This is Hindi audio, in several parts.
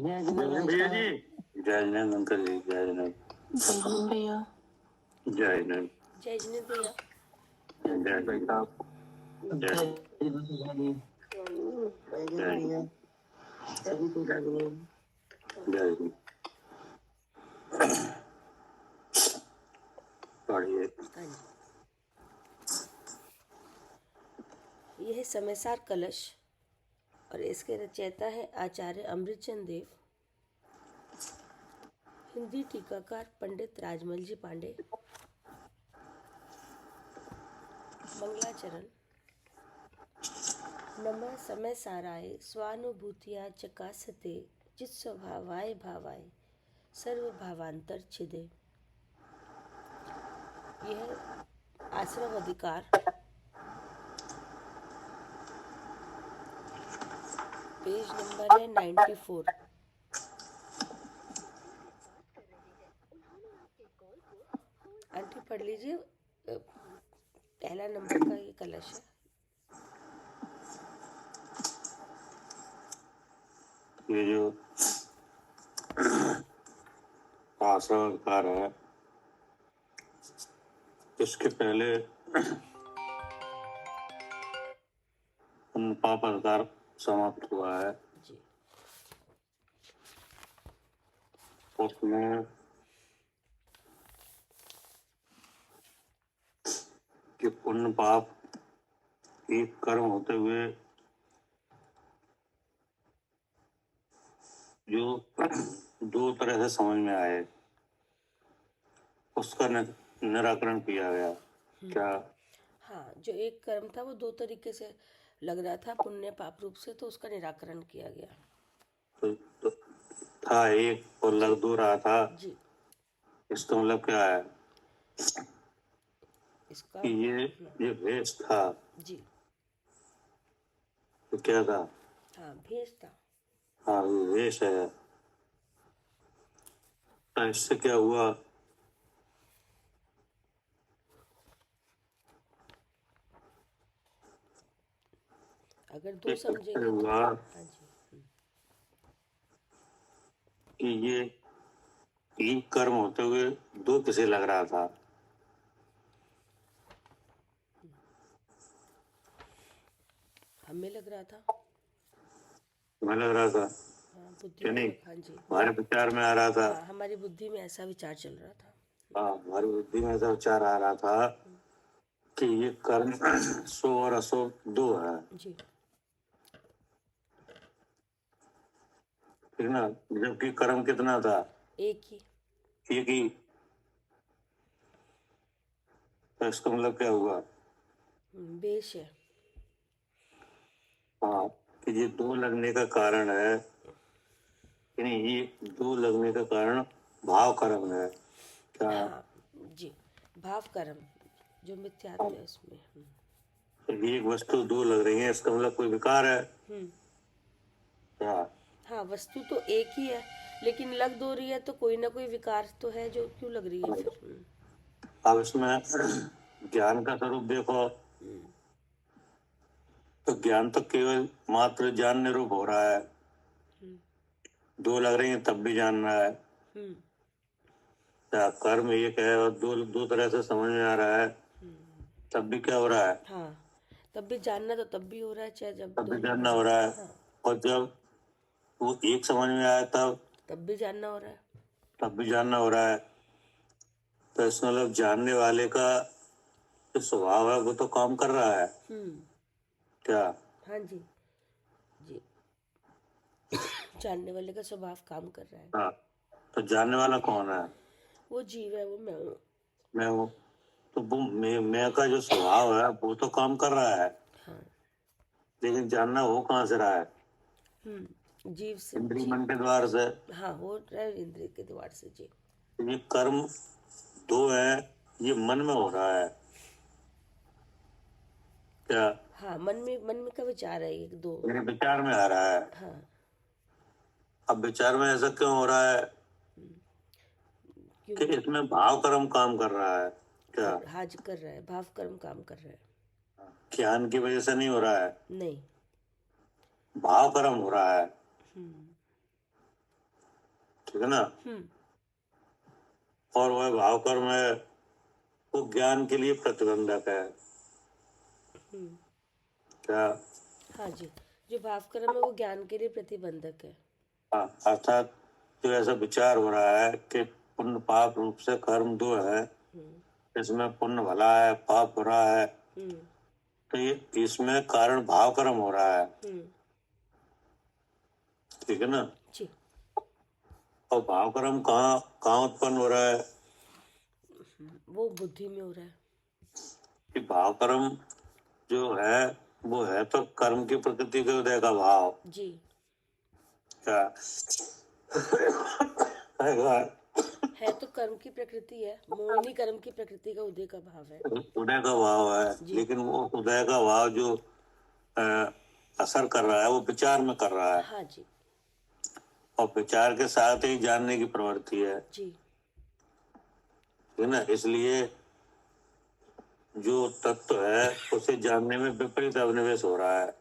जय जिनेंद्र भैया जी। जय जिनेंद्र अंकल जी। जय जिनेंद्र। जय जिनेंद्र भैया। जय जिनेंद्र। जय जिनेंद्र भैया। जय भाई साहब। जय जिनेंद्र भैया। सभी को जय जिनेंद्र। जय जिनेंद्र। पढ़िए। हाँ जी, यह है समयसार कलश और इसके रचयिता है आचार्य अमृतचंद देव। हिंदी टीकाकार पंडित राजमल जी पांडे। मंगलाचरण। नमः समय साराय स्वानुभूतिया चकासते चित स्वभावाय भावाय सर्व भावांतर छिदे। यह आश्रम अधिकार पेज नंबर है 94। आंटी पढ़ लीजिए, पहला नंबर का ये कलश है। ये जो आश्रम अधिकार है, इसके पहले पाप अधिकार समाप्त हुआ है। जी, उसमें कि पुण्य पाप एक कर्म होते हुए जो दो तरह से समझ में आए, उसका निराकरण किया गया। क्या? हाँ, जो एक कर्म था वो दो तरीके से लग रहा था पुण्य पाप रूप से, तो उसका निराकरण किया गया। तो था एक और लग दो रहा था। जी, इसका मतलब क्या है इसका कि ये भेष था। जी, तो क्या था? हाँ, भेष था। हाँ, ये भेष है। तो इससे क्या हुआ? अगर दो समझेंगे तो हुआ हाँ जी, कि ये एक कर्म होते हुए दो किसे लग रहा था। हमें लग रहा था। तुम्हें लग रहा था? हाँ, बुद्धि क्या नहीं? में, हाँ जी, हमारे विचार में आ रहा था। हाँ, हमारी बुद्धि में ऐसा विचार चल रहा था। हाँ, हमारी बुद्धि में ऐसा विचार आ रहा था कि ये कर्म सो और असो दो है। जी, ठीक ना? जबकि कर्म कितना था? एक ही। एक ही। तो इसका मतलब क्या हुआ? भेष है। हाँ, कि ये दो लगने का कारण है कि नहीं, ये दो लगने का कारण भाव कर्म है। क्या? हाँ जी, भाव कर्म जो मिथ्यात्व है उसमें। तो एक वस्तु दो लग रही है, इसका मतलब कोई विकार है। क्या? हाँ, वस्तु तो एक ही है, लेकिन लग दो रही है तो कोई ना कोई विकार तो है जो क्यों लग रही है फिर। अब इसमें ज्ञान का स्वरूप देखो, तो ज्ञान तो केवल मात्र ज्ञान निरूप हो रहा है। दो लग रही है तब भी जान रहा है। क्या कर्म एक है और दो दो तरह से समझ में आ रहा है, तब भी क्या हो रहा है? हाँ, तब भी जानना तो तब भी हो रहा है, चाहे जब तब भी दोनों जानना हो हो रहा है। हाँ, और जब वो एक समझ में आया तब भी जानना हो रहा है। तब भी जानना हो रहा है। तो इसका मतलब जानने वाले का जो स्वभाव है वो तो काम कर रहा है। क्या? हाँ जी, जी, जानने वाले का स्वभाव काम कर रहा है। हाँ, तो जानने वाला कौन है? वो जीव है, वो मैं हूँ। मैं हूँ। तो वो मैं का जो स्वभाव है वो तो काम कर रहा है। हाँ, लेकिन जानना वो कहाँ से रहा है? जीव से, इंद्रिय जीव, मन के द्वार से। हाँ, हो रहा है इंद्रिय के द्वार से। जी, ये कर्म दो है, ये मन में हो रहा है। क्या? हाँ, मन में का विचार है एक दो। मेरे विचार में आ रहा है। हाँ, अब विचार में ऐसा क्यों हो रहा है कि क्योंकि इसमें भाव कर्म काम कर रहा है। क्या? हाँ जी, कर रहा है, भाव कर्म काम कर रहा है। ज्ञान की वजह से नहीं हो रहा है, नहीं। भाव कर्म हो रहा है। ठीक है ना। और वह भाव कर्म है, वो ज्ञान के लिए प्रतिबंधक है। क्या? हाँ जी, जो भाव कर्म है वो ज्ञान के लिए प्रतिबंधक है। हाँ, अर्थात जो ऐसा विचार हो रहा है कि पुण्य पाप रूप से कर्म दो है, इसमें पुण्य भला है, पाप बुरा है, तो ये इसमें कारण भाव कर्म हो रहा है। ठीक है ना। जी। और भाव कर्म कहाँ कहाँ उत्पन्न हो रहा है? वो बुद्धि में हो रहा है। कि भाव कर्म जो है वो है तो कर्म की प्रकृति के उदय का भाव। जी। क्या है तो कर्म की प्रकृति है, मोहिनी कर्म की प्रकृति का उदय का भाव है। उदय का भाव है, लेकिन वो उदय का भाव जो असर कर रहा है वो विचार में कर रहा है। हाँ जी। और विचार के साथ ही जानने की प्रवृत्ति है। जी। है ना। इसलिए जो तत्व है उसे जानने में विपरीत अभिनिवेश हो रहा है।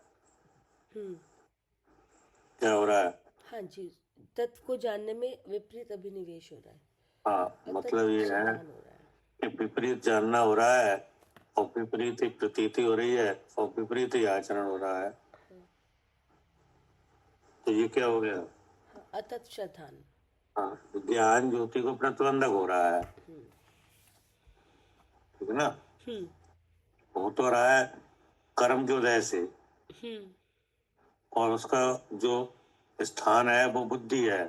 क्या हो रहा है? हाँ जी, तत्व को जानने में विपरीत अभिनिवेश हो रहा है। हाँ, मतलब ये है कि विपरीत जानना हो रहा है और विपरीत ही प्रतीति हो रही है और विपरीत ही आचरण हो रहा है। तो ये क्या हो गया? अतत श्रद्धान। हाँ, ज्ञान ज्योति को प्रतिबंधक हो रहा है। ठीक है ना। हो तो रहा है कर्म के उदय से, और उसका जो स्थान है वो बुद्धि है,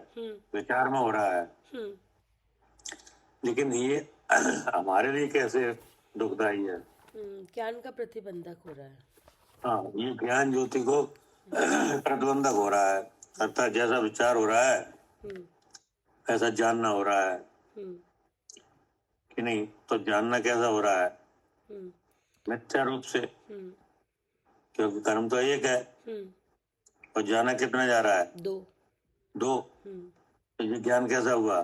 विचार में हो रहा है। लेकिन ये हमारे लिए कैसे दुखदाई है? ज्ञान का प्रतिबंधक हो रहा है। हाँ, ये ज्ञान ज्योति को प्रतिबंधक हो रहा है। अर्थात जैसा विचार हो रहा है ऐसा जानना हो रहा है कि नहीं। तो जानना कैसा हो रहा है? मिथ्या रूप से, क्योंकि कर्म तो एक है और जाना कितना जा रहा है? दो। तो ये ज्ञान कैसा हुआ?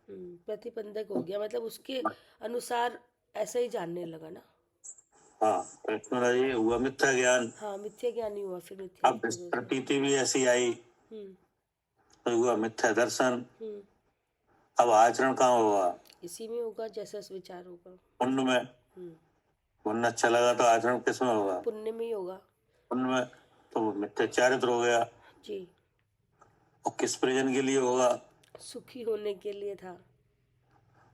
प्रतिबंधक हो गया, मतलब उसके अनुसार ऐसा ही जानने लगा ना। हाँ, तो ये हुआ मिथ्या ज्ञान। हाँ, मिथ्या ज्ञान ही हुआ फिर। मिथ्या अब प्रतीति भी ऐसी आई तो हुआ मिथ्या दर्शन। अब आचरण कहाँ होगा? इसी में होगा, जैसा विचार होगा। पुण्य में। पुण्य अच्छा लगा तो आचरण किस में होगा? पुण्य में ही होगा। पुण्य में। तो वो मिथ्या चारित्र हो गया। जी। और किस प्रयोजन के लिए होगा? सुखी होने के लिए था।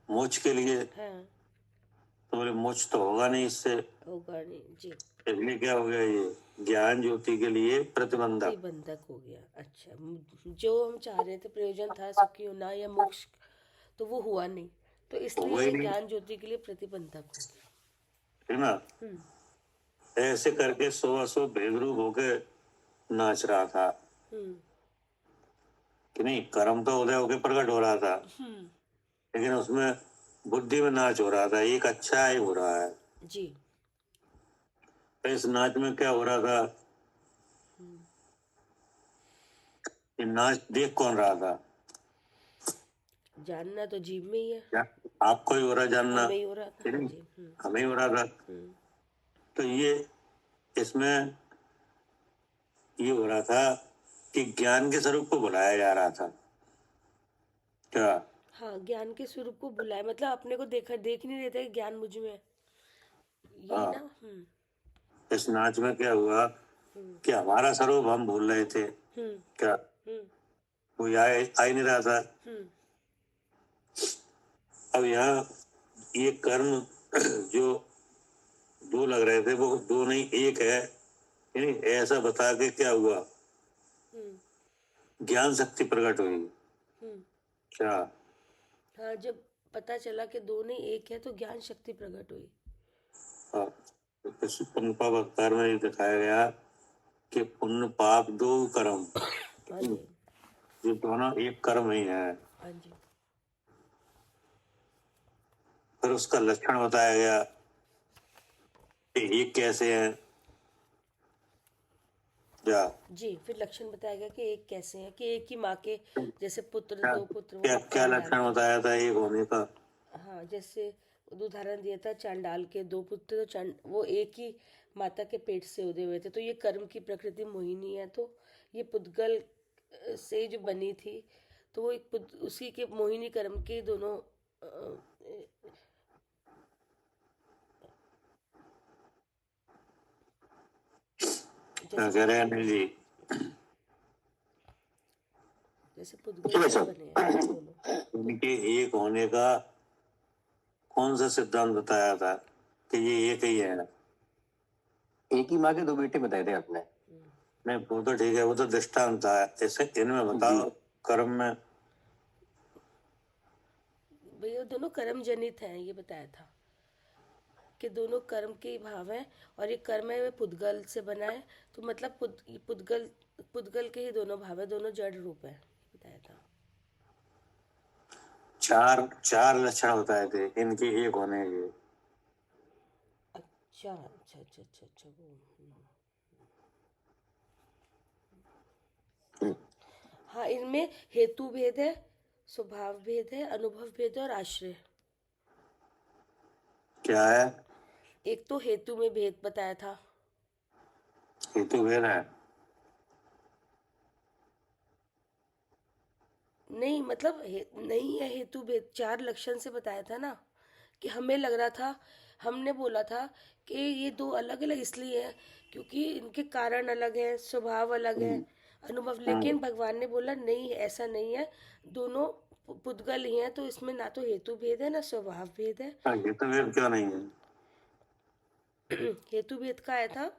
मोक्ष के लिए। हाँ। तो बोले मोक्ष तो होगा नहीं इससे। होगा नहीं जी। इसलिए क्या हो गया? ये ज्ञान ज्योति के लिए प्रतिबंधक हो गया। अच्छा, जो हम चाह रहे थे प्रयोजन था सुखी होना या मोक्ष, तो वो हुआ नहीं, तो इसलिए ज्ञान ज्योति के लिए प्रतिबंधक हो गया। है ना। ऐसे करके 100 भेदरूप होके नाच रहा था कि नहीं। कर्म तो उदय होके प्रकट हो रहा था, लेकिन उसमें बुद्धि में नाच हो रहा था, एक अच्छा ही हो रहा है जी। इस नाच में क्या हो रहा था? ये नाच देख कौन रहा था? जानना तो जीव में ही है। क्या आपको ही हो रहा जानना? हमें ही हो रहा था। हमें ही हो रहा था। तो ये इसमें ये हो रहा था कि ज्ञान के स्वरूप को बुलाया जा रहा था। क्या? हाँ, ज्ञान के स्वरूप को बुलाया, मतलब अपने को देख नहीं रहे थे कि ज्ञान मुझ में है, यही ना। इस नाच में क्या हुआ कि हमारा स्वरूप हम भूल रहे थे। क्या? वो आ ही नहीं रहा था। अब यहाँ ये कर्म जो दो लग रहे थे वो दो नहीं एक है, नहीं ऐसा बता के क्या हुआ? ज्ञान शक्ति प्रकट हुई। क्या? हाँ, जब पता चला कि दो नहीं एक है तो ज्ञान शक्ति प्रकट हुई। हाँ, पुण्य पाप अवतार में दिखाया गया कि पुण्य पाप दो कर्म, ये दोनों एक कर्म ही है। फिर उसका लक्षण बताया गया कि ये कैसे है। जी, फिर लक्षण बताया गया कि एक कैसे है, कि एक ही माँ के जैसे पुत्र, दो पुत्र। क्या लक्षण बताया था एक होने का? हाँ, जैसे उदाहरण दिया था चांडाल के दो पुत्र, तो वो एक ही माता के पेट से उदय हुए थे, तो ये कर्म की प्रकृति मोहिनी है, तो ये पुद्गल से जो बनी थी तो वो एक उसी के मोहिनी कर्म के दोनों क्या कह रहे हैं अनिल जी? जैसे पुद्गल से बने हैं दोनों। उनके एक होने का कौन सा सिद्धांत बताया था कि ये एक ही है? एक ही माँ के दो बेटे बताए थे आपने। नहीं, वो तो ठीक है, वो तो दृष्टांत था। ऐसे इनमें बताओ कर्म में। भैया दोनों कर्म जनित हैं, ये बताया था कि दोनों कर्म के ही भाव हैं, और ये कर्म है वे पुद्गल से बना है, तो मतलब पुद्गल के ही दोनों भाव है, दोनों जड़ रूप है, बताया था। चार लक्षण बताए थे इनके एक होने के। अच्छा अच्छा अच्छा अच्छा अच्छा हाँ, इनमें हेतु भेद है, स्वभाव भेद है, अनुभव भेद है और आश्रय। क्या है? एक तो हेतु में भेद बताया था। हेतु भेद है? नहीं मतलब नहीं है हेतु भेद, 4 लक्षण से बताया था ना, कि हमें लग रहा था, हमने बोला था कि ये दो अलग अलग इसलिए है क्योंकि इनके कारण अलग है, स्वभाव अलग है, अनुभव, लेकिन भगवान ने बोला नहीं ऐसा नहीं है, दोनों पुद्गल ही हैं, तो इसमें ना तो हेतु भेद है ना स्वभाव भेद है। हेतु भेद क्यों नहीं है? हेतु भेद का आया था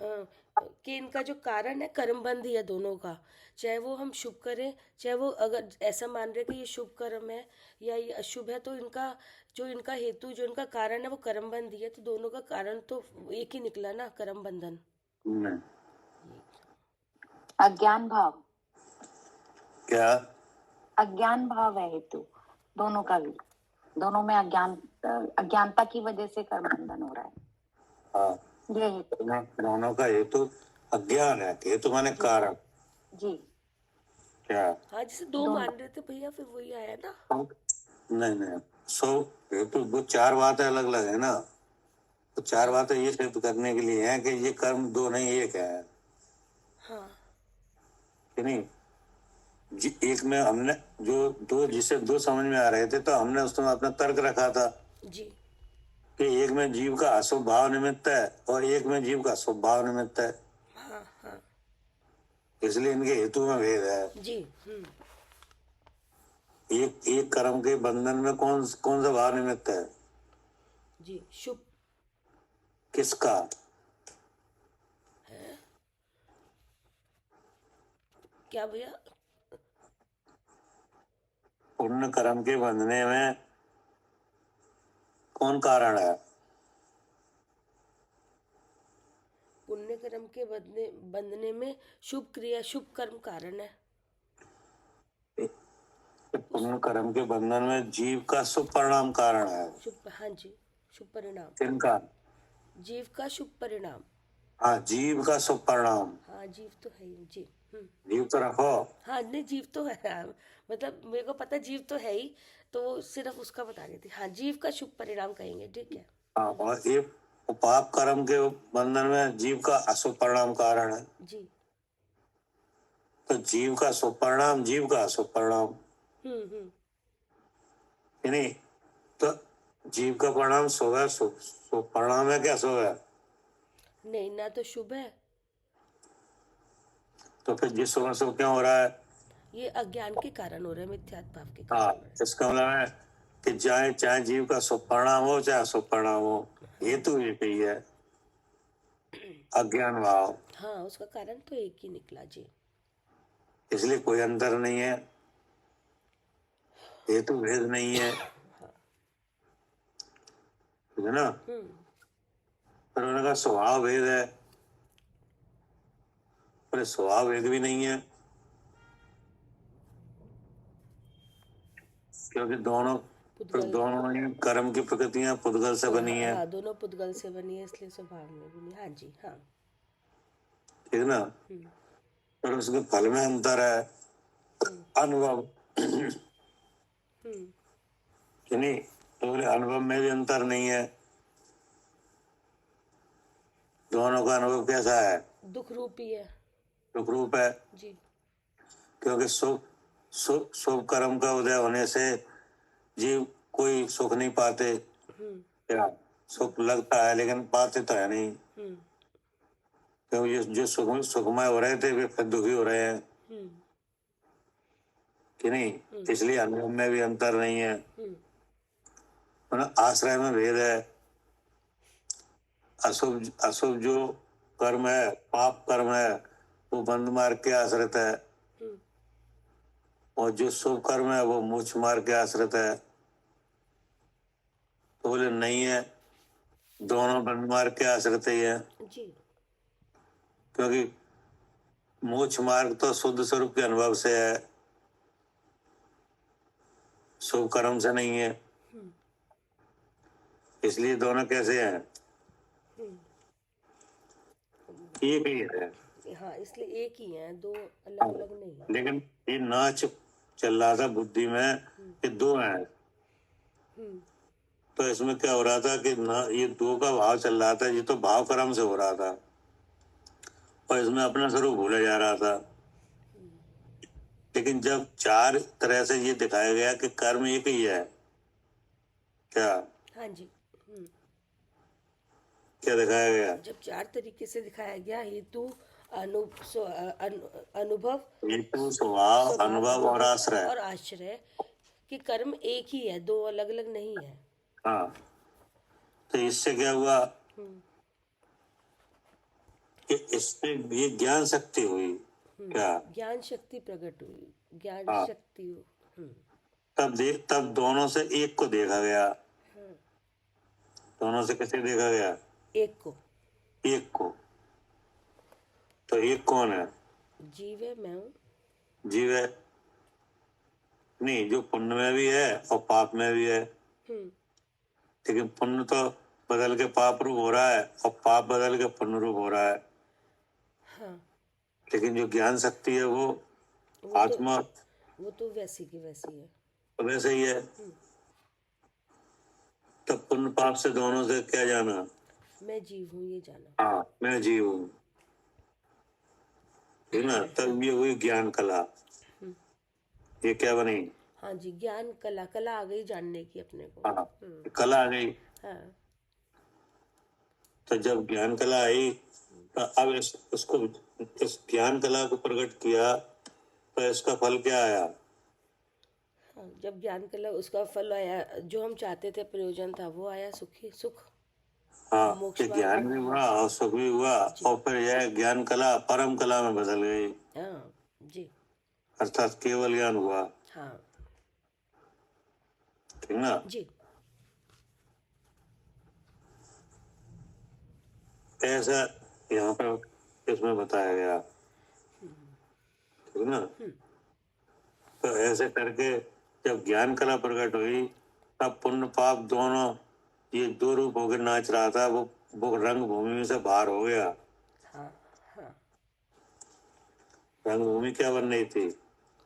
कि इनका जो कारण है कर्मबंध ही है दोनों का, चाहे वो हम शुभ करें, चाहे वो अगर ऐसा मान रहे कि ये शुभ कर्म है या ये अशुभ है, तो इनका हेतु जो इनका कारण है वो कर्मबंध ही है, तो दोनों का कारण तो एक ही निकला ना, कर्म बंधन। नहीं। अज्ञान भाव। क्या? अज्ञान भाव है हेतु दोनों का भी, दोनों में अज्ञानता की वजह से कर्म बंधन हो रहा है। हाँ, ये हेतु दोनों का हेतु अज्ञान है, हेतु माने कारण। जी। क्या? हाँ, जैसे दो मान रहे थे भैया, फिर वही आया ना। नहीं, सो हेतु वो 4 बातें अलग अलग है ना, तो 4 बातें ये सिद्ध करने के लिए है कि ये कर्म दो नहीं एक है। हाँ कि नहीं? एक में हमने जो दो, जिसे दो समझ में आ रहे थे, तो हमने उसमें अपना तर्क रखा था जी। कि एक में जीव का अशुभ भाव निमित्त है और एक में जीव का शुभ भाव निमित्त है, हाँ हाँ इसलिए इनके हेतु में भेद है। जी। एक कर्म के बंधन में कौन सा भाव निमित्त है? जी शुभ। किसका? है क्या भैया? पुण्य कर्म के बंधने में कौन कारण है? पुण्य कर्म के बंधने में शुभ क्रिया, शुभ कर्म कारण है। पुण्य कर्म के बंधन में जीव का शुभ परिणाम कारण है। शुभ, हाँ जी, शुभ परिणाम। किनका? जीव का शुभ परिणाम। हाँ, जीव का शुभ परिणाम। हाँ जीव तो है ही जी। जीव तो रखो। हाँ नहीं, जीव तो है, हाँ, मतलब मेरे को पता जीव तो है ही, तो सिर्फ उसका बता रही थी। हाँ, जीव का शुभ परिणाम कहेंगे, ठीक है। हाँ, और एक पाप कर्म के बंधन में जीव का अशुभ परिणाम कारण है। जी। तो जीव का शुभ परिणाम, जीव का अशुभ परिणाम, नहीं? तो जीव का परिणाम शुभ है, शुभ परिणाम है क्या शुभ है? नहीं, ना तो शुभ है। तो फिर जिस शुभ शुभ क्यों हो रहा है? ये अज्ञान के कारण हो रहा है, मिथ्यात्व भाव के हाँ, कारण। इसका मतलब है कि चाहे जीव का शुभ परिणाम हो चाहे अशुभ परिणाम हो, हेतु एक ही है, अज्ञान भाव। हाँ, उसका कारण तो एक ही निकला जी। इसलिए कोई अंतर नहीं है, हेतु भेद नहीं है, ठीक है ना? पर उन्होंने कहा स्वभाव भेद है, पर स्वभाव भेद भी नहीं है, क्योंकि दोनों ही कर्म की प्रकृतियां पुद्गल से बनी है। हाँ, दोनों पुद्गल से बनी है, इसलिए स्वभाव में भी नहीं। हाँ जी, हाँ, ठीक है ना? पर उसके फल में अंतर है, अनुभव, कि नहीं? तो अनुभव में भी अंतर नहीं है। दोनों का अनुभव कैसा है? दुख रूपी है। सुख रूप है। जी। क्योंकि शुभ कर्म का उदय होने से जीव कोई सुख नहीं पाते। क्या सुख लगता है लेकिन पाते तो है नहीं, क्योंकि जो सुखमय हो रहे थे वे फिर दुखी हो रहे हैं कि नहीं। इसलिए अनुभव में भी अंतर नहीं है, आश्रय में भेद है। अशुभ जो कर्म है, पाप कर्म है, वो बंध मार्ग के आश्रित है, और जो शुभ कर्म है वो मोक्ष मार्ग के आश्रित है। तो बोले नहीं है, दोनों बंध मार्ग के आश्रित ही है। जी। क्योंकि मोक्ष मार्ग तो शुद्ध स्वरूप के अनुभव से है, शुभ कर्म से नहीं है। इसलिए दोनों कैसे हैं, एक ही है। हाँ, इसलिए एक ही है, दो अलग अलग नहीं है। लेकिन ये नाच चल रहा था बुद्धि में कि दो हैं, तो इसमें क्या हो रहा था कि ना ये दो का भाव चल रहा था, ये तो भाव कर्म से हो रहा था, और इसमें अपना स्वरूप भूला जा रहा था। लेकिन जब चार तरह से ये दिखाया गया कि कर्म एक ही है, क्या हाँ जी। क्या दिखाया गया, जब चार तरीके से दिखाया गया, हेतु, अनुभव, हेतु, स्वभाव, अनुभव और आश्रय, और आश्रय, कि कर्म एक ही है, दो अलग अलग नहीं है। हाँ, तो इससे क्या हुआ कि इससे ये ज्ञान शक्ति हुई। क्या ज्ञान शक्ति प्रकट हुई, ज्ञान हाँ। शक्ति तब दोनों से एक को देखा गया। दोनों से कैसे देखा गया, एक को। एक को। तो एक कौन है, जीव है, मैं हूँ। जीव है नहीं, जो पुण्य में भी है और पाप में भी है। लेकिन पुण्य तो बदल के पाप रूप हो रहा है और पाप बदल के पुण्य रूप हो रहा है। हाँ। लेकिन जो ज्ञान शक्ति है वो आत्मा, वो तो वैसी की वैसी है, तो वैसे ही है। तब पुण्य पाप से दोनों से क्या जाना, मैं जीव हूँ ये जाना। हाँ, मैं जीव हूँ, ठीक ना। तब ये हुई ज्ञान कला। ये क्या बनी, हाँ जी, ज्ञान कला, कला आ गई जानने की अपने को। हाँ, कला आ गई। हाँ। तो जब ज्ञान कला आई, तो अब इसको इस ज्ञान कला को प्रकट किया, तो इसका फल क्या आया। हाँ, जब ज्ञान कला, उसका फल आया, जो हम चाहते थे, प्रयोजन था, वो आया, सुख। हाँ, मोक्ष कि ज्ञान भी हुआ और सुख भी हुआ, और फिर यह ज्ञान कला परम कला में बदल गई। हाँ जी। अर्थात केवल ज्ञान हुआ। हाँ ठीक ना। जी। ऐसा यहाँ पर इसमें बताया गया, ठीक ना। तो ऐसे करके जब ज्ञान कला प्रकट हुई, तब पुण्य पाप दोनों, ये दो रूप होकर नाच रहा था, वो रंग भूमि से बाहर हो गया। हाँ हाँ रंग भूमि क्या बन रही थी,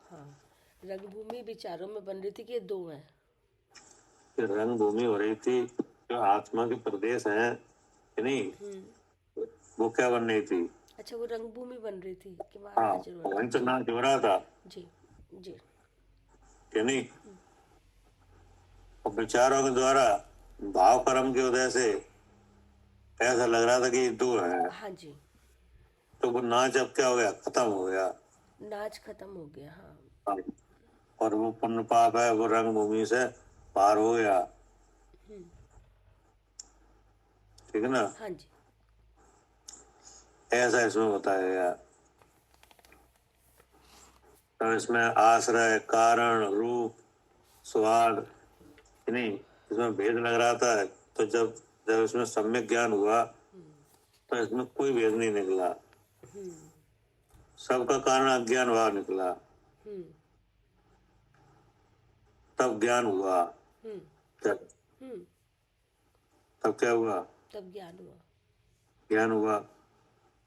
हाँ, रंगभूमि विचारों में बन रही थी कि ये दो है। रंग भूमि हो रही थी, जो आत्मा के प्रदेश हैं कि नहीं, वो क्या बन रही थी। अच्छा, वो रंगभूमि बन रही थी कि हाँ, महाराज वही तो नाच हो रहा था जी जी। कि नहीं। और विचारों के द्वारा भाव कर्म के उदय से ऐसा लग रहा था कि ये दो हैं। हाँ जी। तो वो नाच अब क्या हो गया, खत्म हो गया, नाच खत्म हो गया। हाँ। हाँ। और वो पुण्य पाप है, वो रंग भूमि से पार हो गया, ठीक है ना। हाँ जी। ऐसा इसमें बताया गया। तो इसमें आश्रय, कारण, रूप, स्वाद, नहीं, इसमें भेद लग रहा था। तो जब इसमें सम्यक ज्ञान हुआ, तो इसमें कोई भेद नहीं निकला, सबका कारण अज्ञान भाव निकला। तब ज्ञान हुआ। तब क्या हुआ, तब ज्ञान हुआ। ज्ञान हुआ।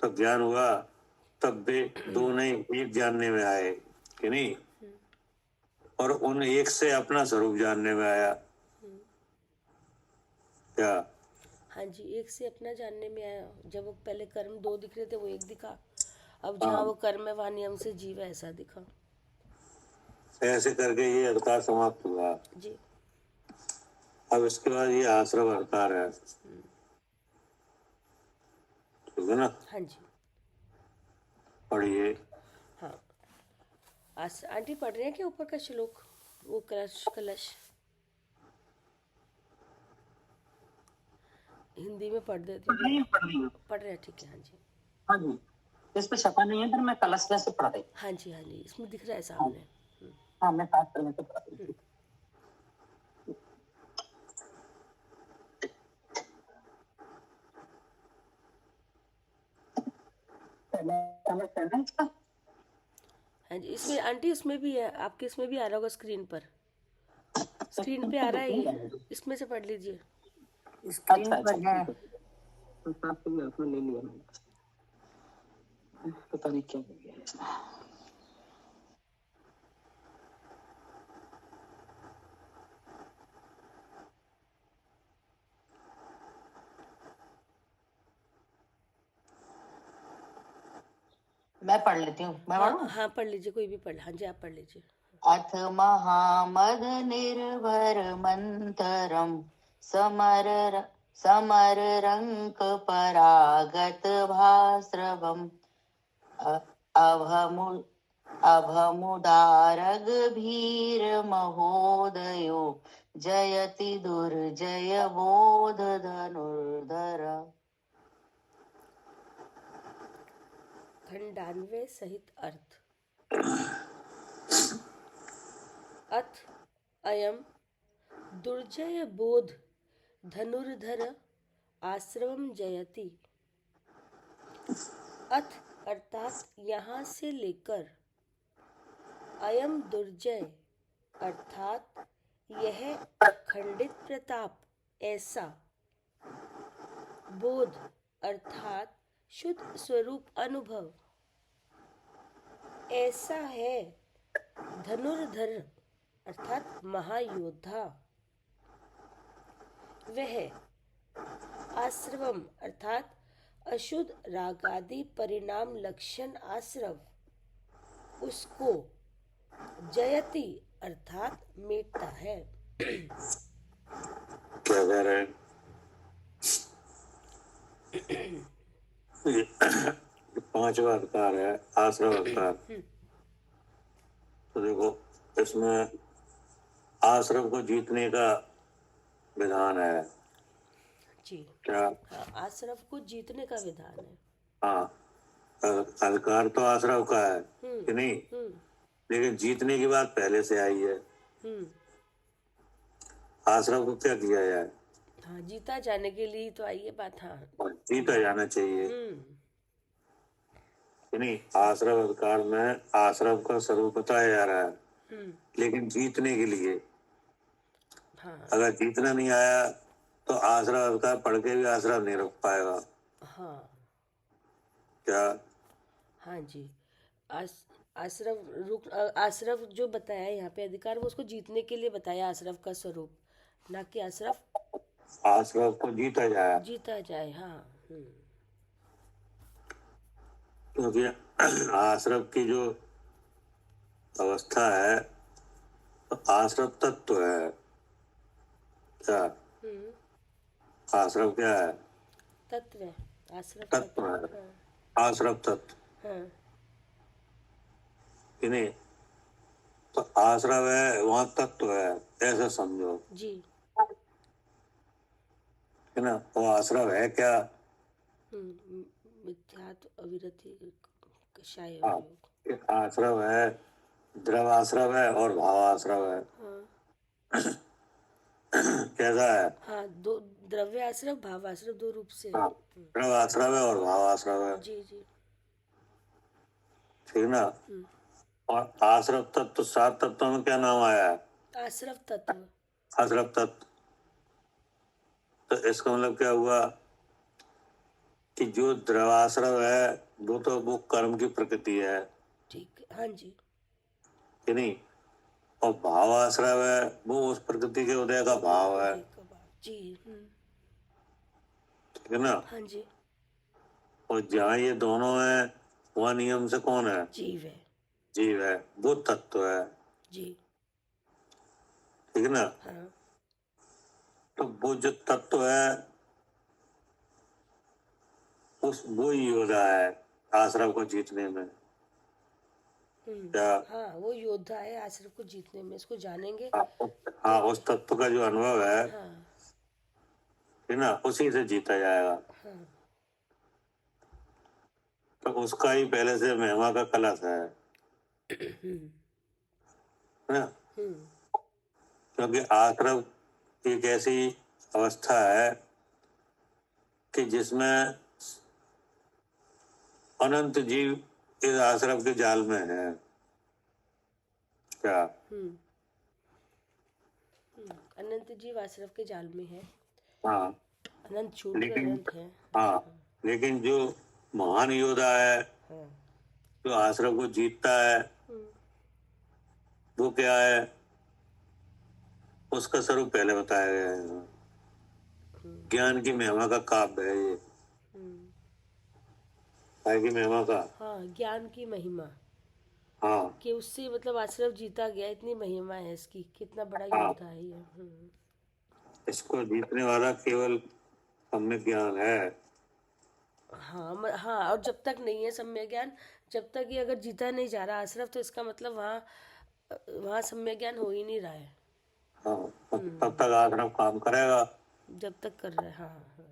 तब ज्ञान हुआ, तब वे दो नहीं एक जानने में आए कि नहीं, और उन एक से अपना स्वरूप जानने में आया। क्या, हाँ जी, एक से अपना जानने में आया। जब वो पहले कर्म दो दिख रहे थे, वो एक दिखा। अब जहाँ वो कर्म है वहाँ नियम से जीव है, ऐसा दिखा। ऐसे करके ये अधिकार समाप्त हुआ। जी। अब इसके बाद ये आश्रम अधिकार है, ठीक है ना? हाँ जी। पढ़िए। हाँ, आंटी पढ़ रहे हैं क्या ऊपर का श्लोक, वो कलश कलश हिंदी में पढ़ देती हूँ। पढ़ रही हूँ। पढ़ रहे हैं, ठीक है। हाँ जी। हाँ जी, इस पे छपा नहीं है, पर मैं कलश से पढ़ रही हूँ। हाँ जी, हाँ जी, इसमें दिख रहा है सामने। हाँ, मैं पाठ करने से पढ़ रही हूँ। समझ करना इसका। हाँ जी, इसमें आंटी उसमें भी है, आपके इसमें भी आ रहा होगा स्क्रीन पर, स्क्रीन पे आ रहा है ये, इसमें से पढ़ लीजिए। स्क्रीन पर है, तो साथ में अपने ले लिया मैंने। पता नहीं क्या हो गया इसमें। मैं पढ़ लेती हूँ, मैं पढ़ूँ? हाँ, पढ़ लीजिए, कोई भी पढ़। हाँ जी, आप पढ़ लीजिए। अथ महामद निर्भर मंतरम समर रंक परागत भास्रवम अभमुदारग भीर महोदयो जयति दुर्जय बोध धनुर्धर। खंडान्वय सहित अर्थ। अथ अयम दुर्जय बोध धनुर्धर आश्रमम जयति। अथ अर्थात यहाँ से लेकर, अयम दुर्जय अर्थात यह अखंडित प्रताप, ऐसा, बोध अर्थात शुद्ध स्वरूप अनुभव, ऐसा है धनुर्धर अर्थात महायोद्धा, वह आश्रवम अर्थात अशुद्ध रागादि परिणाम लक्षण आश्रव, उसको जयति अर्थात मिटता है। क्या कह रहे हैं? ये 5वां अधिकार है, आश्रम अधिकार। तो देखो, इसमें आश्रम को जीतने का विधान है। जी। क्या? हाँ, आश्रव को जीतने का विधान है। हाँ, अधिकार तो आश्रम का है कि नहीं, लेकिन जीतने की बात पहले से आई है। आश्रम को क्या किया जाए? हाँ, जीता जाने के लिए तो आई है बात। हाँ, जीता जाना चाहिए कि नहीं। आश्रम अधिकार में आश्रम का स्वरूप बताया जा रहा है, लेकिन जीतने के लिए, हाँ, अगर जीतना नहीं आया तो आश्रम अधिकार पढ़ के भी आश्रम नहीं रुक पाएगा। हाँ, क्या? हाँ जी। आश्रव जो बताया है यहाँ पे अधिकार, वो उसको जीतने के लिए बताया, आश्रव का स्वरूप, ना कि आश्रम को जीता जाए। हाँ। क्योंकि आश्रम की जो अवस्था है, तो आश्रम तत्व है। क्या? आश्रम क्या है? तत्व है, आश्रव तत्व है। हाँ, आश्रम तत्व हाँ, कि नहीं। तो आश्रम है, वहाँ तत्व है, ऐसा समझो जी। है ना। वो आश्रम है क्या? मिथ्यात्व अविरति कषाय हाँ, योग। एक आश्रम है, द्रव आश्रम है और भाव आश्रम है। हाँ, कैसा है? हाँ, दो द्रव्य आश्रव, भाव आश्रव, दो रूप से। हाँ, द्रव आश्रम है और भाव आश्रम है, जी जी। ठीक ना। और आश्रम तत्व, 7 तत्वों में क्या नाम आया है? आश्रव तत्व। आश्रम तत्व। तो इसका मतलब क्या हुआ कि जो द्रवाश्रम है वो कर्म की प्रकृति है, ठीक है। हाँ जी। कि नहीं। और भाव आश्रम है, वो उस प्रकृति के उदय का भाव है, जी। ठीक है ना। हाँ जी। और जहाँ ये दोनों है, वहाँ नियम से कौन है? जीव है। जीव है, वो तत्व है। जी। ठीक है ना। हाँ। तो वो जो तत्व है वो ही योद्धा है आश्रम को जीतने में। क्या हाँ, वो योद्धा है आश्रम को जीतने में, इसको जानेंगे। हाँ, उस तत्व का जो अनुभव है, हाँ। है ना, उसी से जीता जाएगा। हाँ। तो उसका ही पहले से महिमा का कलश है ना। क्योंकि आश्रम एक ऐसी अवस्था है कि जिसमें अनंत जीव इस आश्रम के जाल में है। क्या अनंत जीव आश्रम के जाल में है। हाँ, अनंत छोड़ कर लेकिन अनंत है। हाँ, लेकिन जो महान योद्धा है, हाँ। जो आश्रम को जीतता है, वो क्या है, उसका स्वरूप पहले बताया गया है। ज्ञान की महिमा का काव्य है ये। काय की महिमा का। हाँ, ज्ञान की महिमा हाँ कि उससे मतलब आश्रम जीता गया, इतनी महिमा है इसकी, कितना बड़ा हाँ, योद्धा है ये। इसको जीतने वाला केवल सम्यक ज्ञान है। हाँ, हाँ, और जब तक नहीं है सम्यक ज्ञान, जब तक ये अगर जीता नहीं जा रहा आश्रम, तो इसका मतलब वहाँ वहाँ सम्यक ज्ञान हो ही नहीं रहा है। हाँ, तब तक आश्रम काम करेगा। जब तक कर रहा है। हाँ। हाँ।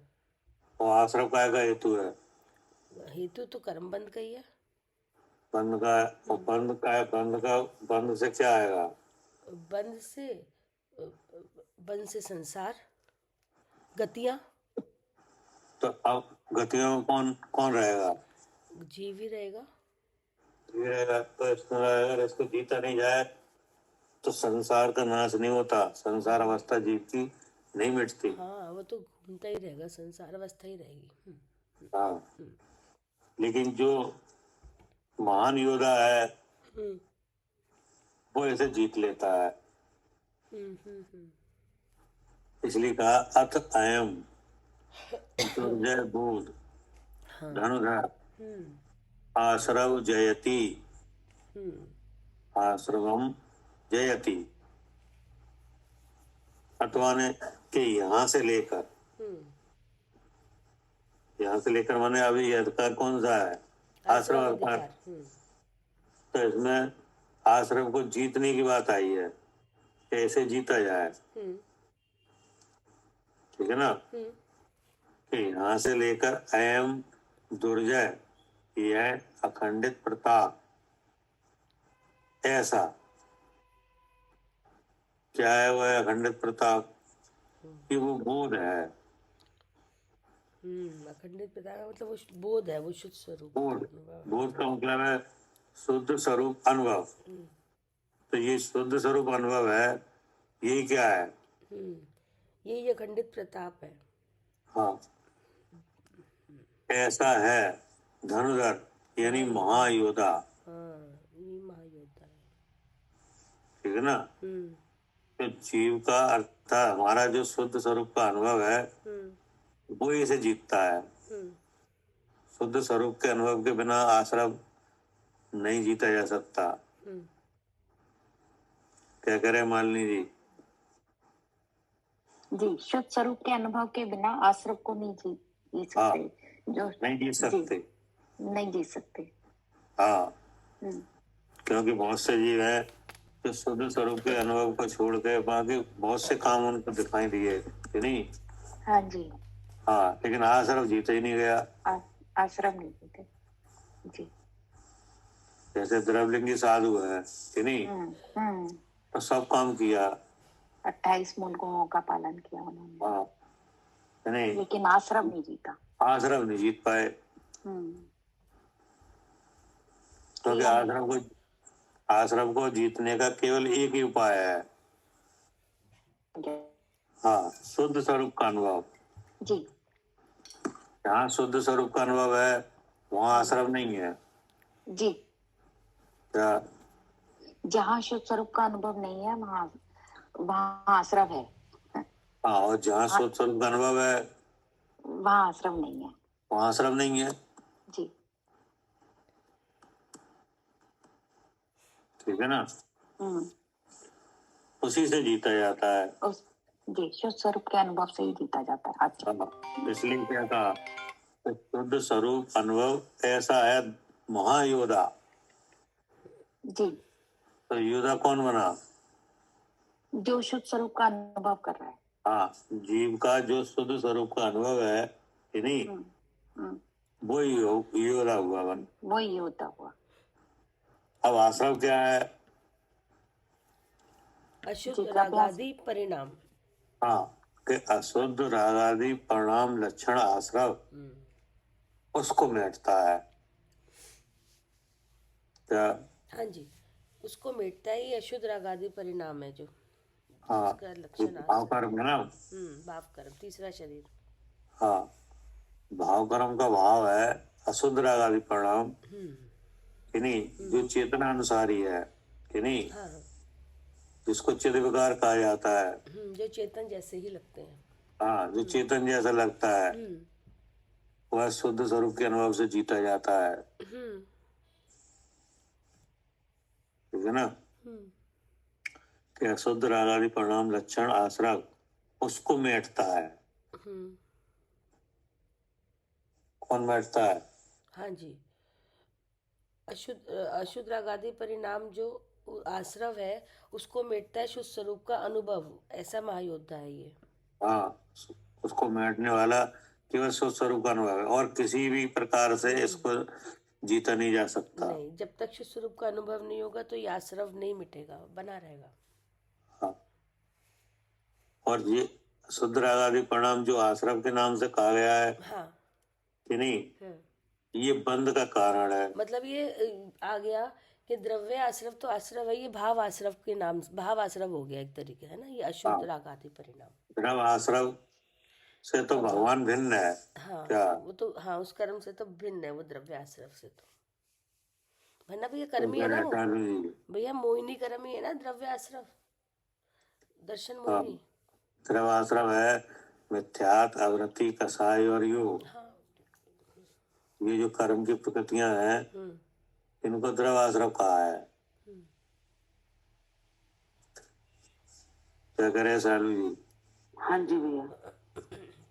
और आश्रम काय का हेतु है? हेतु तो कर्म बंद का ही है। बंद का है। और बंद का है, बंद से क्या आएगा? बंद से बंद से संसार, गतियाँ। तो अब गतियों में कौन कौन रहेगा? जीव ही रहेगा। ये रहेगा। तो इसमें अगर इसको जीता नहीं जाए तो संसार का नाश नहीं होता, संसार अवस्था जीव की नहीं मिटती। हाँ, वो तो घूमता ही रहेगा, संसार अवस्था ही रहेगी। हाँ, लेकिन जो महान योद्धा है वो ऐसे जीत लेता है। इसलिए कहा अथ अयम दुर्जय बोध धनुधर आश्रव जयति, आश्रवम जयति। अथवा ने कि यहाँ से लेकर माने अभी ये अधिकार कौन सा है? आश्रम अधिकार। तो इसमें आश्रम को जीतने की बात आई है, कैसे जीता जाए। ठीक है ना। कि यहाँ से लेकर अयम दुर्जय, यह अखंडित प्रताप, ऐसा क्या है वह अखंडित प्रताप? कि वो बोध है। अखंडित प्रताप मतलब वो बोध है, वो शुद्ध स्वरूप। बोध का मतलब है शुद्ध स्वरूप अनुभव। तो ये शुद्ध स्वरूप अनुभव है, ये क्या है? ये अखंडित प्रताप है। हाँ, ऐसा है धनुधर यानी महायोद्धा। हाँ, ये महायोद्धा है। ठीक है ना। तो जीव का अर्थात हमारा जो शुद्ध स्वरूप का अनुभव है वो इसे जीतता है। शुद्ध स्वरूप के अनुभव के बिना आश्रम नहीं जीता जा सकता। क्या कह रहे हैं मालिनी जी? जी, शुद्ध स्वरूप के अनुभव के बिना आश्रम को नहीं जी सकते। जो नहीं जीत सकते, नहीं जीत सकते। हाँ, क्योंकि बहुत से जीव हैं जो शुद्ध स्वरूप के अनुभव को छोड़ के बाकी बहुत से काम उनको दिखाई दिए कि नहीं। हाँ जी। हाँ, लेकिन आश्रम जीता ही नहीं गया। आश्रम नहीं जीते जी। जैसे द्रवलिंगी साधु है कि नहीं, तो सब काम किया, 28 मूल गुणों का पालन किया उन्होंने। हाँ, नहीं, लेकिन आश्रम नहीं जीता। आश्रम नहीं जीत पाए। क्योंकि आश्रम को जीतने का केवल एक ही उपाय है। हाँ, शुद्ध स्वरूप का अनुभव जी। जहाँ शुद्ध स्वरूप का अनुभव है वहाँ आश्रम नहीं है जी। क्या? जहाँ शुद्ध स्वरूप का अनुभव नहीं है वहाँ आश्रम है। हाँ, और जहाँ शुद्ध स्वरूप का अनुभव है वहाँ आश्रम नहीं है। वहाँ आश्रम नहीं है। जी। ठीक है ना। उसी से जीता जाता है। उस जी शुद्ध स्वरूप के अनुभव से ही जीता जाता है। अच्छा, इसलिए क्या कहा, शुद्ध स्वरूप अनुभव ऐसा है महायोधा। जी, तो योद्धा कौन बना? जो शुद्ध स्वरूप का अनुभव कर रहा है। हाँ, जीव का जो शुद्ध स्वरूप का अनुभव है कि नहीं, वो योद्धा हुआ बन। वो योद्धा हुआ। अब आश्रव क्या है? अशुद्ध रागादि परिणाम। हाँ, कि अशुद्ध रागादि परिणाम लक्षण आश्रव उसको मिटता है। क्या? हाँ जी, उसको मिटता ही अशुद्ध रागादि परिणाम है जो हाँ, उसका लक्षण भाव कर्म है ना। भाव कर्म, तीसरा शरीर। हाँ, भाव कर्म का भाव है अशुद्ध रागादि परिणाम कि नहीं, जो चेतना अनुसारी है कि नहीं, हाँ, जिसको चिद विकार कहा जाता है। जो चेतन जैसे ही लगते हैं। हाँ, जो चेतन जैसा लगता है वह शुद्ध स्वरूप के अनुभव से जीता जाता है। ठीक है ना। कि अशुद्ध रागादि परिणाम लक्षण आश्रव उसको मिटता है। कौन बैठता है? हाँ जी, अशुद्ध रागादि परिणाम जो आश्रव है उसको मिटता है शुद्ध स्वरूप का अनुभव। ऐसा महायोद्धा है ये। हाँ, उसको मिटने वाला केवल शुद्ध स्वरूप का अनुभव है और किसी भी प्रकार से इसको जीता नहीं जा सकता। नहीं, जब तक शुद्ध स्वरूप का अनुभव नहीं होगा तो ये आश्रव नहीं मिटेगा, बना रहेगा। हाँ, और ये शुद्ध रागादि परिणाम जो आश्रव के नाम से कहा गया है कि नहीं, ये बंध का कारण है। मतलब ये आ गया कि द्रव्य आश्रव तो आश्रव है, ये भाव आश्रव के नाम, भाव आश्रव हो गया एक तरीके, है ना। ये अशुद्ध रागादि परिणाम। द्रव्य आश्रव से तो भगवान भिन्न है। हाँ, क्या? वो तो हाँ, उस कर्म से तो भिन्न है वो द्रव्य आश्रव से तो। वरना भैया कर्म ही है ना वो। भैया मोहिनी कर्म ही है ना द्रव्य आश्रव, दर्शन मोहिनी। द्रव्य आश्रव है मिथ्यात, आवृत्ति, कसाय और योग। ये जो कर्म की प्रकृतियां हैं इनको द्रव्य आश्रव कहा है। क्या करे सालू जी? हाँ जी भैया,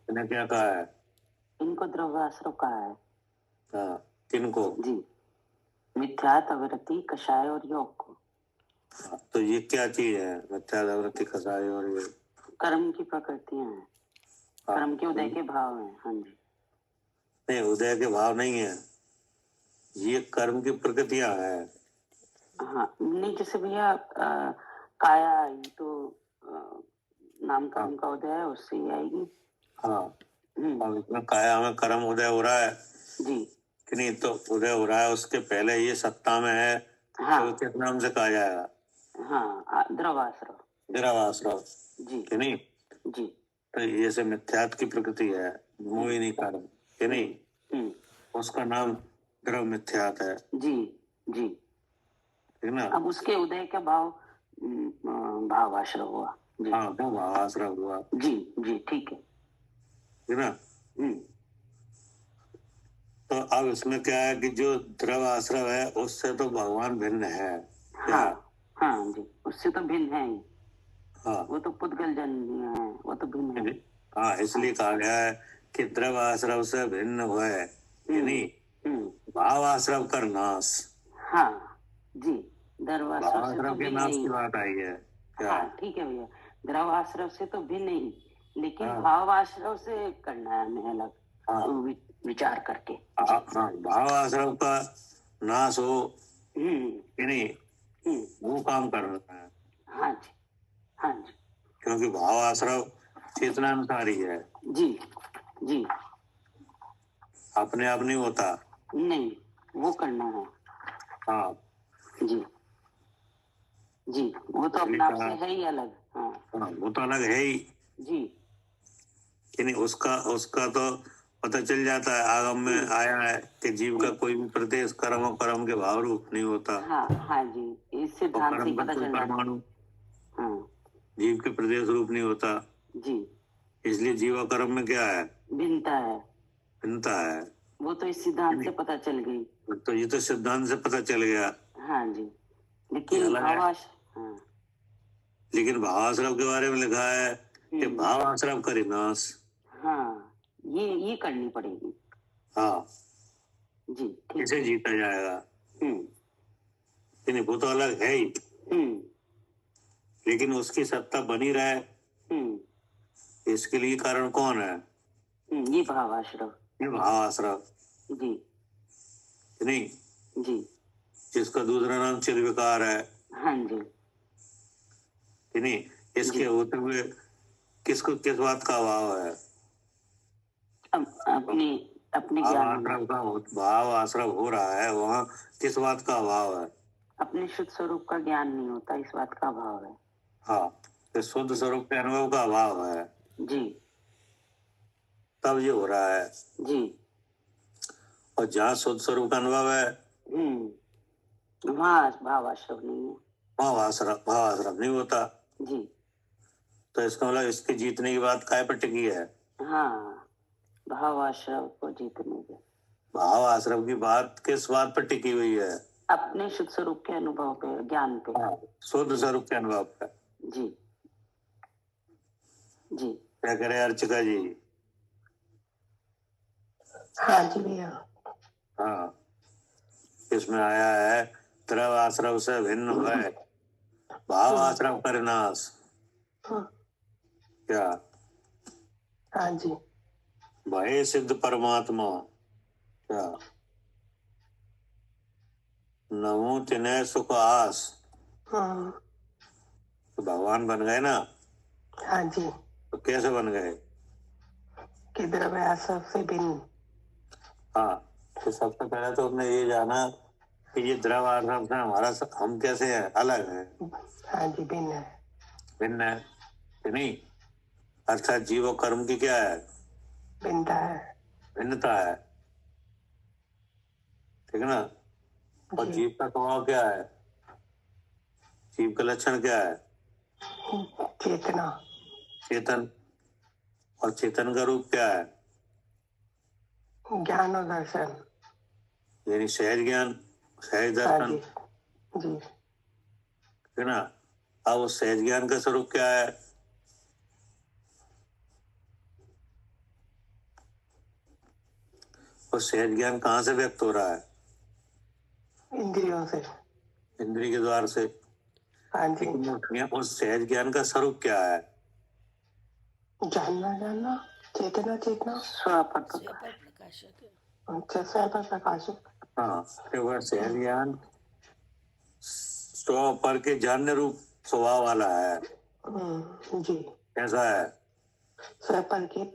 इन्हें क्या कहा है? इनको द्रव्याश्रव कहा है। हाँ, किनको? जी, मिथ्यात, आवृत्ति, कषाय और योग को। तो ये क्या चीज है? मिथ्यात, आवृत्ति, कषाय और योग कर्म की प्रकृतियां हैं। कर्म के उदय के भाव हैं। हाँ जी। नहीं, उदय के भाव नहीं है, ये कर्म की प्रकृतियां हैं। हाँ, नहीं जैसे भैया काया आई तो नाम कर्म का उदय है, उससे ही आएगी। हाँ, अब इसमें काया में कर्म उदय हो रहा है जी कि नहीं, तो उदय हो रहा है, उसके पहले ये सत्ता में है। हाँ, तो किस नाम से कहा जाएगा? हाँ, द्रवाश्रव। द्रवाश्रव जी कि नहीं। जी, तो ये से मिथ्यात की प्रकृति है, मोहिनी कर्म कि नहीं, उसका नाम द्रव मिथ्यात है। जी जी, ठीक ना। अब उसके उदय का भाव भावाश्रव हुआ। जी हाँ, वो भावाश्रव हुआ। जी जी, ठीक है। ठीक ना। तो अब इसमें क्या है कि जो द्रव आश्रव है उससे तो भगवान भिन्न है। क्या? हाँ जी, उससे तो भिन्न है ही। हाँ, वो तो पुद्गल जन्य है, वो तो भिन्न है। हाँ, इसलिए कहा गया है कि द्रव आश्रव से भिन्न हुए कि नहीं, भाव आश्रव कर नाश। हाँ जी, द्रवाश्रव से तो के भिन्न नाश ही। की बात आई है। हाँ ठीक है भैया, द्रवाश्रव से तो भिन्न ही, लेकिन भाव आश्रव से करना है हमें अलग विचार करके। हाँ, भाव आश्रव का नाश हो कि नहीं, वो काम कर रहा है। हाँ जी, हाँ जी, क्योंकि भाव आश्रव चेतना अनुसार ही है। जी जी, अपने आप नहीं होता। नहीं, वो करना है। हाँ जी जी, वो तो अपने आप से है ही अलग। हाँ, वो तो अलग है ही जी, कि नहीं। उसका तो पता चल जाता है, आगम में आया है कि जीव का कोई भी प्रदेश कर्म और कर्म के भाव रूप नहीं होता। हाँ हाँ जी, इस सिद्धांत से पता चल जाता है। हाँ, जीव के प्रदेश रूप नहीं होता जी, इसलिए जीवा कर्म में क्या है? भिन्नता है। भिन्नता है। वो तो इस सिद्धांत से पता चल गई। तो ये तो सिद्धांत से पता चल गया। हाँ जी, लेकिन भावाश हाँ लेकिन भावाश्रव के बारे में लिखा है कि भावाश्रव करे नाश। हाँ, ये करनी पड़ेगी। हाँ जी ठीक। इसे जीता जाएगा। नहीं, वो तो अलग है ही, लेकिन उसकी सत्ता बनी रहे इसके लिए कारण कौन है? ये भावाश्रव। ये भावाश्रव जी नहीं, जी। जिसका दूसरा नाम चिल विकार है। हाँ जी। नहीं, इसके होते हुए किसको किस बात का अभाव है? अपने ज्ञान का भाव आश्रव हो रहा है, वहाँ किस बात का अभाव है? अपने शुद्ध स्वरूप का ज्ञान नहीं होता, इस बात का अभाव है। हाँ, तो शुद्ध स्वरूप के अनुभव का अभाव है जी, तब ये हो रहा है जी। और जहाँ शुद्ध स्वरूप का अनुभव है वहाँ भावाश्रव नहीं है, भावाश्रव नहीं होता। जी। तो इसका मतलब इसके जीतने की बात काय पर टिकी है? हाँ, भावाश्रव को जीतने के। भाव आश्रम की बात किस बात पर टिकी हुई है? अपने शुद्ध स्वरूप के अनुभव पे, ज्ञान पे। शुद्ध स्वरूप के अनुभव पे। जी जी। क्या करे अर्चिका जी? हाँ जी भैया। हाँ, इसमें आया है द्रव आश्रव से भिन्न है भाव आश्रव कर नाश। क्या? हाँ जी। भय सिद्ध परमात्मा। क्या? नमो तिनय सुख आस। तो भगवान बन गए ना? हाँ जी। तो कैसे बन गए? कि द्रव्य आश्रव से भिन्न। हाँ, तो सबसे पहले तो उसने ये जाना कि ये द्रव आश्रम से हमारा हम कैसे है, अलग है। हाँ जी, भिन्न है। भिन्न है कि नहीं? अर्थात जीव और कर्म की क्या है? भिन्नता है। भिन्नता है, ठीक है ना? और जीव का स्वभाव क्या है? जीव का लक्षण क्या है? चेतना। चेतन। और चेतन का रूप क्या है? ज्ञान और दर्शन, यानी सहज ज्ञान, सहज हाँ दर्शन, जी जी। है ना? अब उस सहज ज्ञान का स्वरूप क्या है? उस सहज ज्ञान कहाँ से व्यक्त हो रहा है? इंद्रियों से। इंद्रिय के द्वार से। हाँ जी। उस सहज ज्ञान का स्वरूप क्या है? जानना जानना, चेतना चेतना, स्वपर प्रकाशक है। अच्छा, स्वपर प्रकाशक। हाँ, तो वह सहज ज्ञान स्व पर के जानने रूप स्वभाव वाला है। जी। कैसा है? स्वपर के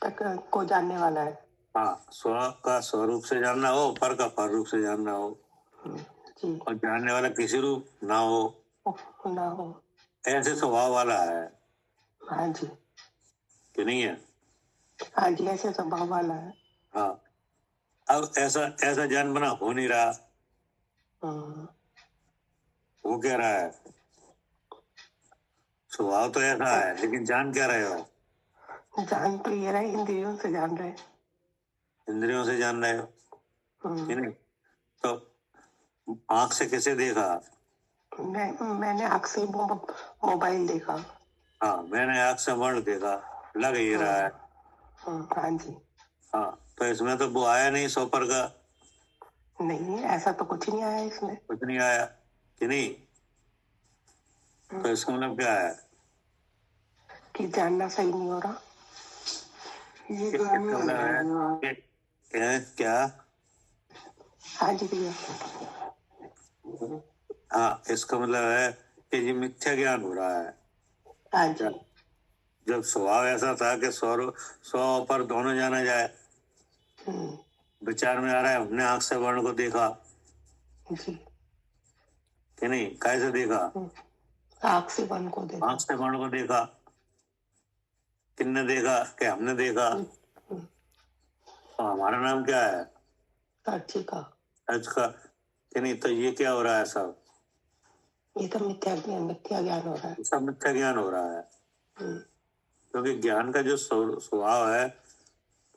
तक को जानने वाला है। हाँ, स्व का स्वरूप से जानना हो, पर का पर रूप से जानना हो जी। और जानने वाला किसी रूप ना हो, ऐसे स्वभाव वाला है। हाँ जी। कि नहीं है? हाँ जी, ऐसे स्वभाव वाला है। हाँ, अब ऐसा जान बना हो नहीं रहा। वो कह रहा है स्वभाव तो ऐसा है, लेकिन जान क्या रहे हो? जान तो ये रहे, इंद्रियों से जान रहे। इंद्रियों से जान रहे हो, ठीक है? तो आंख से कैसे देखा? मैंने आंख से मोबाइल देखा। हाँ, मैंने आंख से वर्ण देखा, लग ही रहा है। हाँ जी। हाँ, तो इसमें तो वो आया नहीं सोपर का। नहीं, ऐसा तो कुछ नहीं आया इसमें। कुछ नहीं आया कि नहीं? तो इसका मतलब क्या है? कि जानना सही नहीं हो रहा। ये क्या? हाँ जी भैया। हाँ, इसका मतलब है कि ये मिथ्या ज्ञान हो रहा है। हाँ जी। जब स्वभाव ऐसा था कि सौ पर दोनों जाना जाए, विचार में आ रहा है हमने आंख से वर्ण को देखा जी। कि नहीं? कैसे देखा? आंख से वर्ण को देखा। आंख से वर्ण को देखा। किसने देखा? कि हमने देखा। तो हमारा नाम क्या है? अर्चिका। अर्चिका कि नहीं? तो ये क्या हो रहा है सब? ये तो मिथ्या ज्ञान हो रहा है। सब मिथ्या ज्ञान हो रहा है, क्योंकि ज्ञान का जो स्वभाव है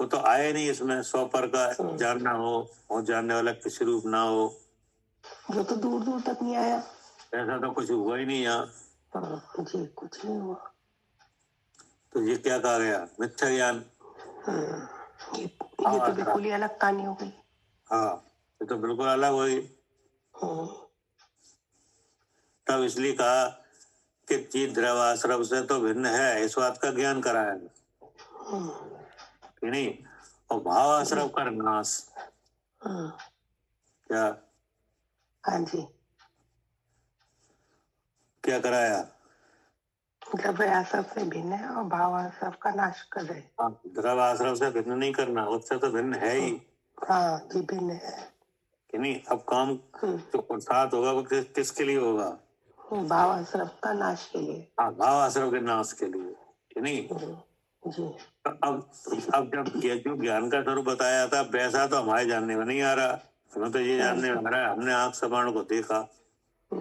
वो तो आया नहीं इसमें। सौ पर का जानना हो और जानने वाला किसी रूप ना हो, जो तो दूर दूर तक नहीं आया। ऐसा तो कुछ हुआ ही नहीं यहाँ। जी कुछ नहीं हुआ। तो ये क्या कहा गया? मिथ्या ज्ञान। ये तो बिल्कुल ही अलग कहानी हो गई। हाँ, ये तो बिल्कुल अलग हुई। तब इसलिए कहा कि चित द्रव आश्रव से तो भिन्न है, इस बात का ज्ञान कराया कि नहीं। और भाव आश्रव कर नाश, क्या हाँ जी, क्या कराया? द्रव्य आश्रव से भिन्न है और भाव आश्रव का नाश कर रहे। द्रव आश्रव से भिन्न नहीं करना, उससे तो भिन्न है ही हाँ जी, भिन्न है कि नहीं। अब काम जो पुरुषार्थ होगा वो किसके लिए होगा? भाव आश्रव का नाश के लिए। हाँ, भाव आश्रव के नाश के लिए कि नहीं। जी अब जब ये जो ज्ञान का स्वरूप बताया था वैसा तो हमारे जानने में नहीं आ रहा। हमें तो ये जानने में आ रहा है हमने आंख से बाण को देखा कि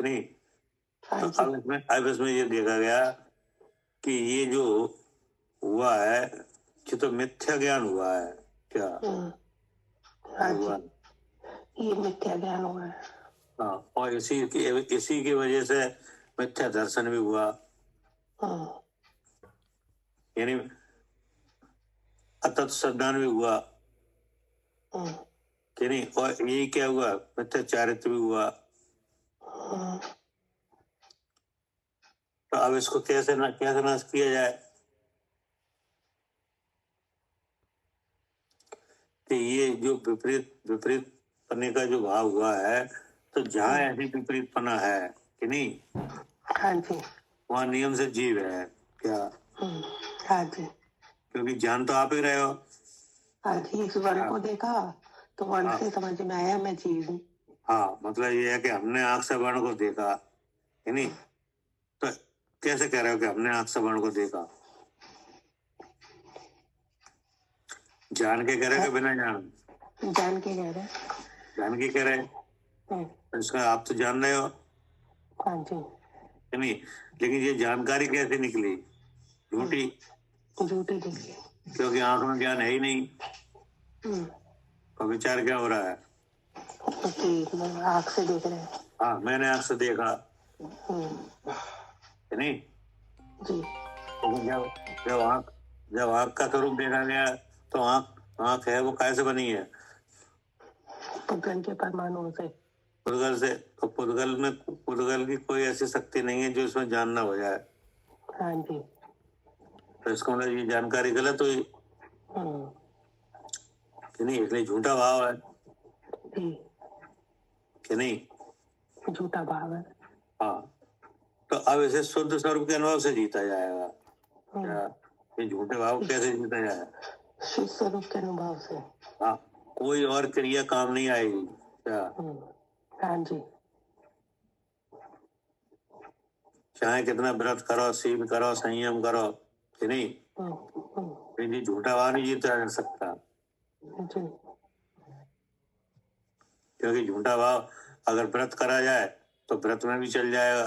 नहीं। तो अब इसमें ये देखा गया कि ये जो हुआ है ये तो मिथ्या ज्ञान हुआ है। क्या हुआ? ये मिथ्या ज्ञान हुआ है। हाँ, और इसी की वजह से मिथ्या दर्शन भी हुआ, यानी अतत श्रद्धान भी हुआ कि नहीं। और यही क्या हुआ? मिथ्या चारित्र भी हुआ। तो अब इसको कैसे नाश किया जाए? कि ये जो विपरीत पने का जो भाव हुआ है, तो जहाँ ऐसी विपरीतपना है कि नहीं, हाँ जी, वहाँ नियम से जीव है। क्या? हाँ जी, क्योंकि जान तो आप ही रहे हो। हाँ जी, इस वन को देखा तो वन से समझ में आया मैं जीव हूँ। हाँ, मतलब ये है कि हमने आंख से वर्ण को देखा है नहीं। तो कैसे कह रहे हो कि हमने आंख से वर्ण को देखा? जान के कह रहे हो कि बिना जान? जान के कह रहे। जान के कह रहे। तो इसका आप तो जान रहे हो हाँ जी, है नहीं। लेकिन ये जानकारी कैसे निकली? झूठी निकली, क्योंकि आंख में ज्ञान है ही नहीं। तो विचार क्या हो रहा है? आंख से देख रहे हैं। हाँ, मैंने आंख से देखा है नहीं जी। जब आंख का स्वरूप देखा गया तो आंख है वो कैसे बनी है? पुद्गल के परमाणु से। पुद्गल से। तो पुद्गल की कोई ऐसी शक्ति नहीं है जो इसमें जानना हो जाए। हाँ जी, तो इसका मतलब ये जानकारी गलत हुई कि नहीं। इसलिए झूठा भाव है कि नहीं। झूठा भाव है। हाँ, तो अब इसे शुद्ध स्वरूप के अनुभव से जीता जाएगा। क्या? ये झूठे भाव कैसे जीता जाएगा? शुद्ध स्वरूप के अनुभव से। हाँ, कोई और क्रिया काम नहीं आएगी। क्या? हाँ जी, चाहे कितना व्रत करो, शील करो, संयम करो कि नहीं, ये झूठा भाव नहीं जीता जा सकता। क्योंकि झूठा भाव अगर व्रत करा जाए तो व्रत में भी चल जाएगा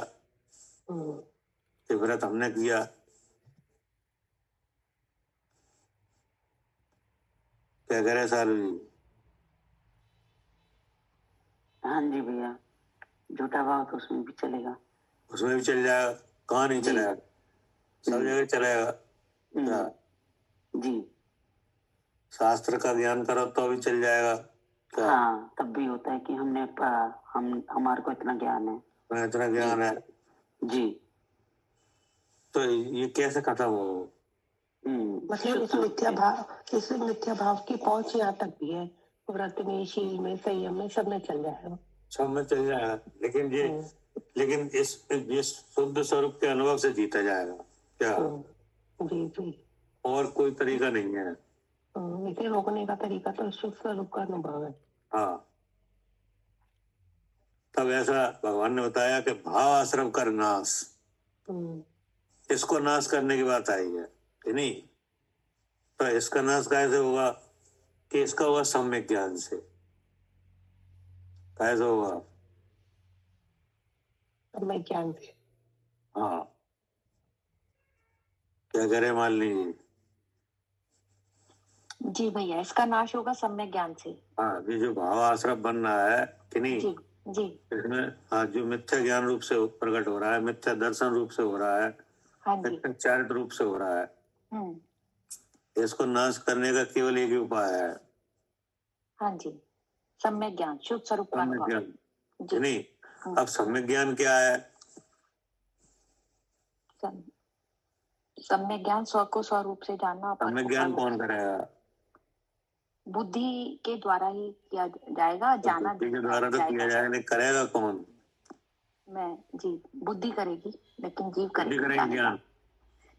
कि व्रत हमने किया। क्या करे सारू जी? हाँ जी भैया, झूठा भाव तो उसमें भी चलेगा। उसमें भी चल जाएगा। कहाँ नहीं चलेगा? सब जगह चलेगा। क्या? जी, शास्त्र का ज्ञान करो तो भी चल जाएगा। क्या? हाँ, तब भी होता है कि हमने पढ़ा, हमारे को इतना ज्ञान है। इतना ज्ञान है जी। तो ये कैसे खत्म हो? मतलब इस मिथ्या भाव की पहुंच यहाँ तक भी है। व्रत में, शील में, संयम में, सब में चल जाएगा। सब में चल जाएगा। लेकिन इस शुद्ध स्वरूप के अनुभव से जीता जाएगा। क्या? जी जी, और कोई तरीका नहीं है। इसे रोकने का तरीका तो शुद्ध स्वरूप का अनुभव है। हाँ, तब ऐसा भगवान ने बताया कि भाव आश्रम कर नाश। इसको नाश करने की बात आई है कि नहीं। तो इसका नाश कैसे होगा? कि इसका होगा सम्यक ज्ञान से। कैसे होगा? सम्यक ज्ञान से। हाँ, क्या करे मालिनी जी? जी भैया, इसका नाश होगा सम्यक ज्ञान से। हाँ, ये जो भाव आश्रम बन रहा है कि नहीं, जी इसमें हाँ, जो मिथ्या ज्ञान रूप से प्रकट हो रहा है, मिथ्या दर्शन रूप से हो रहा है, हाँ जी मिथ्या चारित्र रूप से हो रहा है, इसको नाश करने का केवल एक ही उपाय है, हाँ जी सम्यक ज्ञान शुद्ध स्वरूप का सम्यक अनुभव ज्ञान। जी नहीं, अब सम्यक ज्ञान क्या है? सम- सम्यक ज्ञान स्व को स्वरूप से जानना अपर सम्यक को ज्ञान पररूप कौन से- करेगा? बुद्धि के द्वारा ही किया जाएगा तो जाना बुद्धि के द्वारा तो किया जाएगा, नहीं करेगा कौन? मैं जी बुद्धि करेगी लेकिन जीव बुद्धि करेगा करेगी जाने का ज्ञान।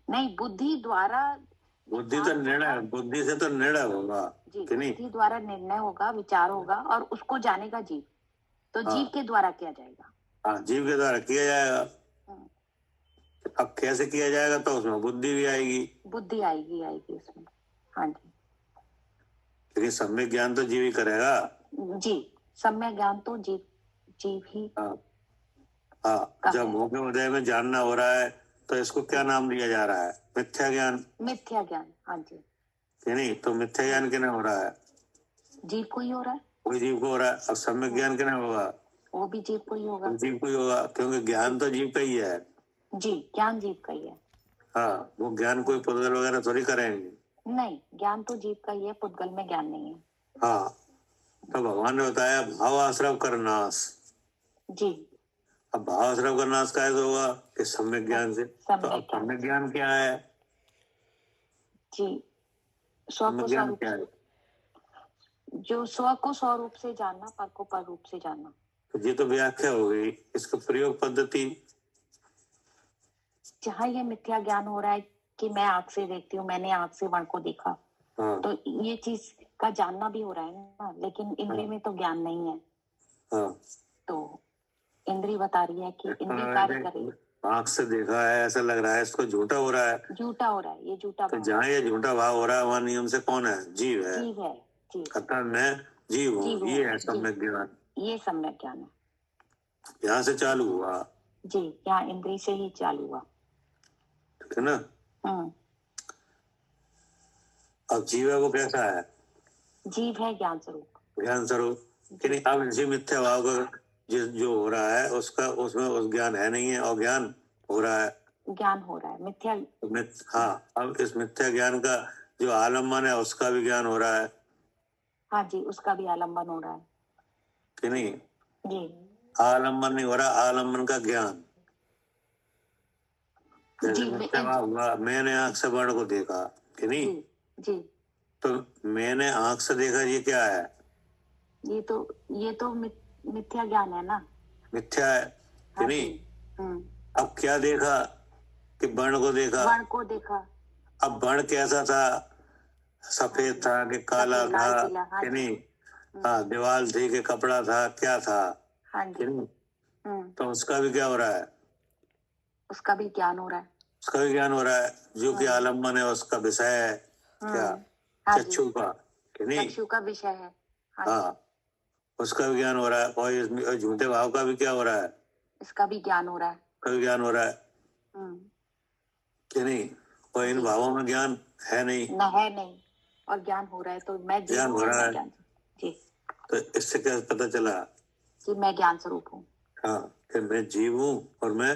नहीं बुद्धि द्वारा बुद्धि तो विचार निर्णय, होगा। बुद्धि से तो निर्णय होगा जी कि नहीं? बुद्धि द्वारा निर्णय होगा विचार होगा और उसको जानेगा जीव तो हाँ। जीव के द्वारा किया जाएगा हाँ, जीव के द्वारा किया जाएगा। हम्म, अब कैसे किया जाएगा? तो उसमें बुद्धि भी आएगी, बुद्धि आएगी उसमें हाँ जी लेकिन सम्यक ज्ञान तो जीव ही करेगा। जी सम्यक ज्ञान तो जीव ही हाँ, हाँ, जब मोह के उदय में जानना हो रहा है तो इसको क्या नाम दिया जा रहा है? मिथ्या ज्ञान, मिथ्या ज्ञान हाँ जी कि नहीं? तो मिथ्या ज्ञान किन्हें हो रहा है? जीव को ही हो रहा है कोई जीव को हो रहा है। अब सम्यक ज्ञान किन्हें होगा? वो भी जीव को ही होगा कोई जीव को ही होगा, क्योंकि ज्ञान तो जीव का ही है। जी ज्ञान जीव का ही है हाँ, वो ज्ञान कोई पुद्गल वगैरह थोड़ी करेंगे। नहीं ज्ञान तो जीव का ही है पुद्गल में ज्ञान नहीं है हाँ, तो भगवान ने बताया भाव आश्रव कर नाश। जी अब भाव आश्रव का नाश कैसे होगा? कि सम्यक ज्ञान से। तो अब सम्यक ज्ञान क्या है? जी स्व को सम्यक ज्ञान स्वरूप क्या है? जो स्व को स्वरूप से जानना पर को पर रूप से जानना तो ये तो व्याख्या हो गई, इसका प्रयोग पद्धति। जहाँ ये मिथ्या ज्ञान हो रहा है कि मैं आंख से देखती हूँ मैंने आंख से वर्ण को देखा हाँ, तो ये चीज का जानना भी हो रहा है ना लेकिन इंद्रिय में तो ज्ञान नहीं है हाँ, तो इंद्री बता रही है कि इंद्री कार्य करे आंख से देखा है, ऐसा लग रहा है इसको झूठा हो रहा है। झूठा हो रहा है ये झूठा तो भाव जहाँ ये झूठा भाव हो रहा है वहाँ नियम से कौन है? जीव है। जीव है जीव अतः मैं जीव जीव हूँ, हूँ, ये है जीव। सम्यक ज्ञान। ये सम्यक ज्ञान है यहाँ से चालू हुआ, जी यहाँ इंद्री से ही चालू हुआ ठीक है ना? अब जीव है वो कैसा है? जीव है ज्ञान स्वरूप ज्ञान स्वरूप, कि नहीं? अब इसी मिथ्या भाव का जो हो रहा है उसका उसमें उस ज्ञान है नहीं है, और ज्ञान हो रहा है, ज्ञान हो रहा है मिथ्या हाँ, अब इस मिथ्या ज्ञान का जो आलम्बन है उसका भी ज्ञान हो रहा है, हाँ जी उसका भी आलम्बन हो रहा है कि नहीं? जी आलम्बन नहीं हो रहा, आलम्बन का ज्ञान। जैसे जी मिथ्या भाव हुआ, मैंने आंख से वर्ण को देखा, कि नहीं? जी तो मैंने आंख से देखा, ये क्या है? ये तो मिथ्या ज्ञान है ना मिथ्या है, कि हाँ नहीं? जी अब क्या देखा? कि वर्ण को देखा। वर्ण को देखा अब वर्ण कैसा था? सफेद था कि काला सफेद, था, लाल, पीला, हाँ कि जी। नहीं? हाँ, दीवार थी कि कपड़ा था, क्या था, हाँ कि जी नहीं? तो उसका भी क्या हो रहा है? उसका भी ज्ञान हो रहा है उसका भी ज्ञान हो रहा है, जो कि आलम्बन है उसका विषय है, क्या? हाँ जी चक्षु का, कि नहीं? चक्षु का विषय है हाँ हाँ, उसका भी ज्ञान हो रहा है, और इसमें और झूठे भाव का भी क्या हो रहा है? इसका भी ज्ञान हो रहा है उसका भी ज्ञान हो रहा है, कि नहीं? और इन भावों में ज्ञान है नहीं, न है नहीं और ज्ञान हो रहा है तो मैं जीव ज्ञान हूँ हो और रहा मैं है। ज्ञान जी तो इससे क्या पता चला? कि मैं ज्ञान स्वरूप हूँ हाँ, कि मैं जीव हूँ और मैं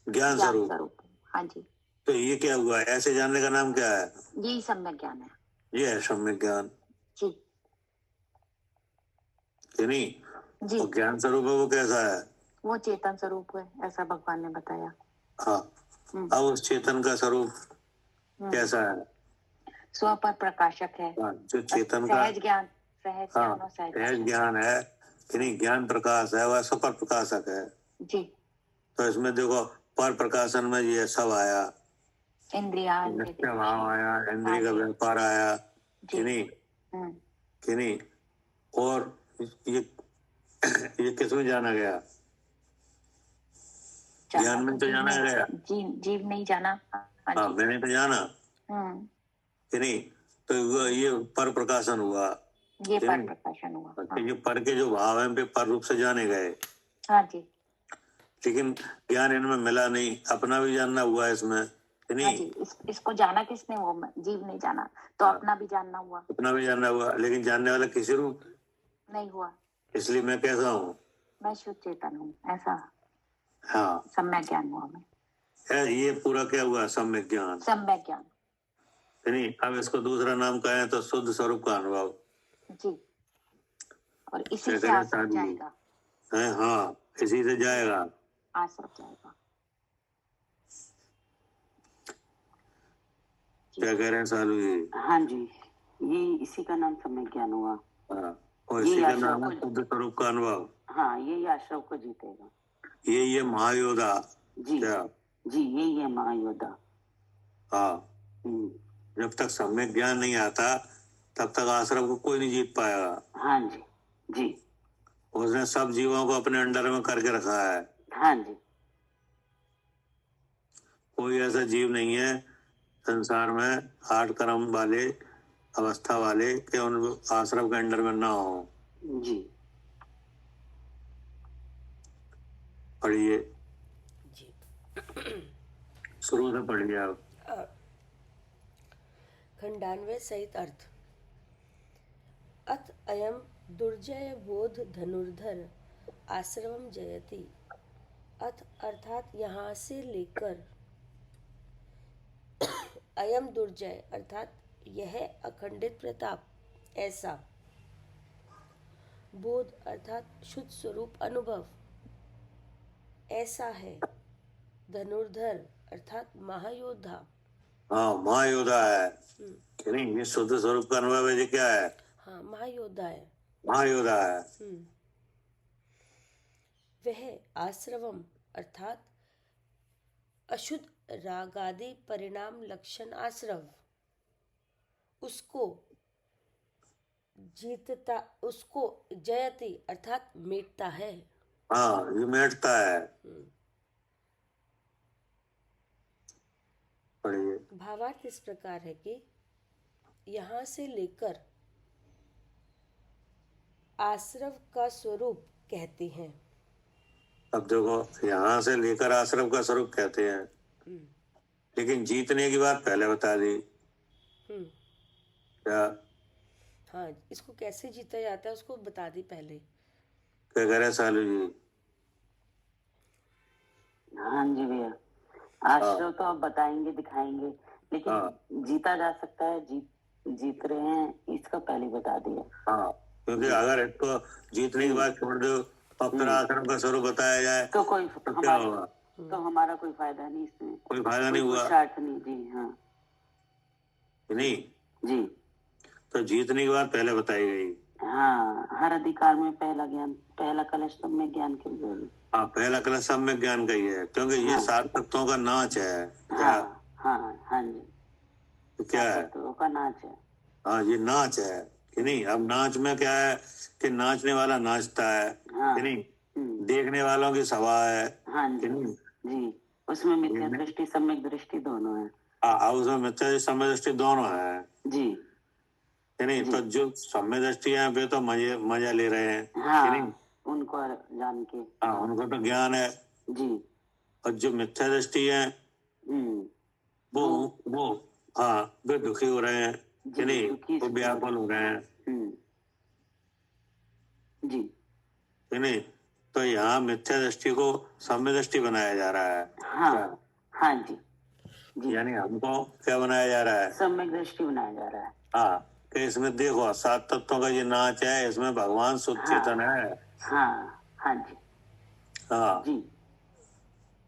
ज्ञान स्वरूप। हूँ हाँ जी तो ये क्या हुआ? ऐसे जानने का नाम क्या है? यही सम्यक ज्ञान है ये है सम्यक ज्ञान, जी कि नहीं? जी और ज्ञान स्वरूप है वो कैसा है? वो चेतन स्वरूप है ऐसा भगवान ने बताया हाँ, अब उस चेतन का स्वरूप कैसा है? स्व पर प्रकाशक है हाँ, जो चेतन का सहज ज्ञान हाँ और सहज ज्ञान है, कि नहीं? ज्ञान प्रकाश है, वह सुपर प्रकाशक है। जी तो इसमें देखो पर प्रकाशन में ये सब आया, इंद्रिया नित्य भाव आया, इंद्रिय का व्यापार आया, कि नहीं? कि नहीं? और ये किसमें जाना गया? ज्ञान में तो जाना गया, जीव नहीं जाना हाँ, मैंने तो जाना, कि नहीं? तो ये पर प्रकाशन हुआ, ये पर प्रकाशन हुआ ये पर के जो भाव हैं वे पर रूप से जाने गए, हाँ जी लेकिन ज्ञान इनमें मिला नहीं, अपना भी जानना हुआ इसमें, कि नहीं? हाँ जी इसको जाना किसने? वो जीव नहीं जाना तो अपना भी जानना हुआ, अपना भी जानना हुआ, लेकिन जानने वाला किसी रूप नहीं हुआ इसलिए मैं कैसा हूँ? मैं शुद्ध चेतन हूँ, ऐसा हाँ, सम्यक ज्ञान हुआ मैं, ये पूरा क्या हुआ? सम्यक ज्ञान। सम्यक ज्ञान। नहीं, अब इसको दूसरा नाम कहें तो शुद्ध स्वरूप का अनुभव जी, और इसी क्या से करें आसक्त साधु? जाएगा, है, हाँ, इसी से जाएगा। आसक्त जाएगा। क्या कह रहे हैं सालू जी? हाँ जी, ये इसी का नाम सम्यक ज्ञान हुआ। हाँ, और ये इसी का आश्रम नाम है को, शुद्ध स्वरूप का अनुभव। हाँ यही आश्रम को जीतेगा। ये महायोद्धा। जी क्या? जी, यही है महायोद्धा। हाँ, हम्म, जब तक सम्यक ज्ञान नहीं आता तब तक आश्रम को कोई नहीं जीत पाएगा। हाँ जी जी, उसने सब जीवों को अपने अंडर में करके रखा है। हाँ जी, कोई ऐसा जीव नहीं है संसार में 8 कर्म वाले अवस्था वाले कि उन आश्रम के अंडर में ना हो। जी पढ़िए, जी। शुरू से पढ़िए आप। खंडान्वय सहित अर्थ। अथ अयम दुर्जय बोध धनुर्धर आश्रमम जयति। अथ अर्थात यहाँ से लेकर, अयम दुर्जय अर्थात यह अखंडित प्रताप, ऐसा, बोध अर्थात शुद्ध स्वरूप अनुभव, ऐसा है, धनुर्धर अर्थात महायोद्धा। हाँ, महायोद्धा है कि नहीं? ये शुद्ध स्वरूप का अनुभव है। ये क्या है? हाँ, महायोद्धा है। महायोद्धा है। वह आश्रवम अर्थात अशुद्ध रागादि परिणाम लक्षण आश्रव, उसको जीतता, उसको जयति अर्थात मिटता है। हाँ, ये मिटता है। पढ़िए। भावार्थ इस प्रकार है कि यहाँ से लेकर आश्रव का स्वरूप कहते हैं। अब देखो, यहाँ से लेकर आश्रम का स्वरूप कहते हैं, लेकिन जीतने की बात पहले बता दी। क्या? हाँ, इसको कैसे जीता जाता है उसको बता दी पहले। क्या कह रहे सालू जी? हाँ जी भैया, आश्रम तो आप बताएंगे दिखाएंगे, लेकिन जीता जा सकता है, जीत रहे हैं, इसका पहले बता दिया। हाँ, क्योंकि अगर इसको जीतने की बात छोड़ दो तो फिर आश्रम का स्वरूप बताया जाए तो क्या होगा? तो हमारा कोई फायदा नहीं इसमें, कोई फायदा नहीं हुआ। पुरुषार्थ नहीं। जी हाँ नहीं जी, तो जीतने की बात पहले बताई गई। हाँ, हर अधिकार में पहला ज्ञान, पहला कलश सब में ज्ञान के लिए। हाँ, पहला कलश सब में ज्ञान का ही है, क्योंकि ये 7 तत्वों का नाच है। क्या? हाँ हाँ जी, तो क्या है? तत्वों का नाच है। हाँ, ये नाच है कि नहीं? अब नाच में क्या है कि नाचने वाला नाचता है कि नहीं? देखने वालों की सभा है कि नहीं? जी, उसमें मिथ्या दृष्टि सम्यक दृष्टि दोनों है। हाँ, उसमें मिथ्या सम्यक दृष्टि दोनों है जी कि नहीं? तो जो सम्यक दृष्टि है वे तो मजा ले रहे हैं कि नहीं? उनको जान के, हाँ, उनको तो ज्ञान है जी। और जो मिथ्या दृष्टि है वो हाँ, वे दुखी हो रहे हैं कि नहीं? वो व्याकुल हो रहे हैं जी कि नहीं? तो यहाँ मिथ्या दृष्टि को सम्यक दृष्टि बनाया जा रहा है। हाँ जी जी, यानी हमको क्या बनाया जा रहा है? सम्यक दृष्टि बनाया जा रहा है। हाँ, कि इसमें देखो 7 तत्वों का ये नाच है, इसमें भगवान शुद्ध चेतन है। हाँ जी हाँ जी,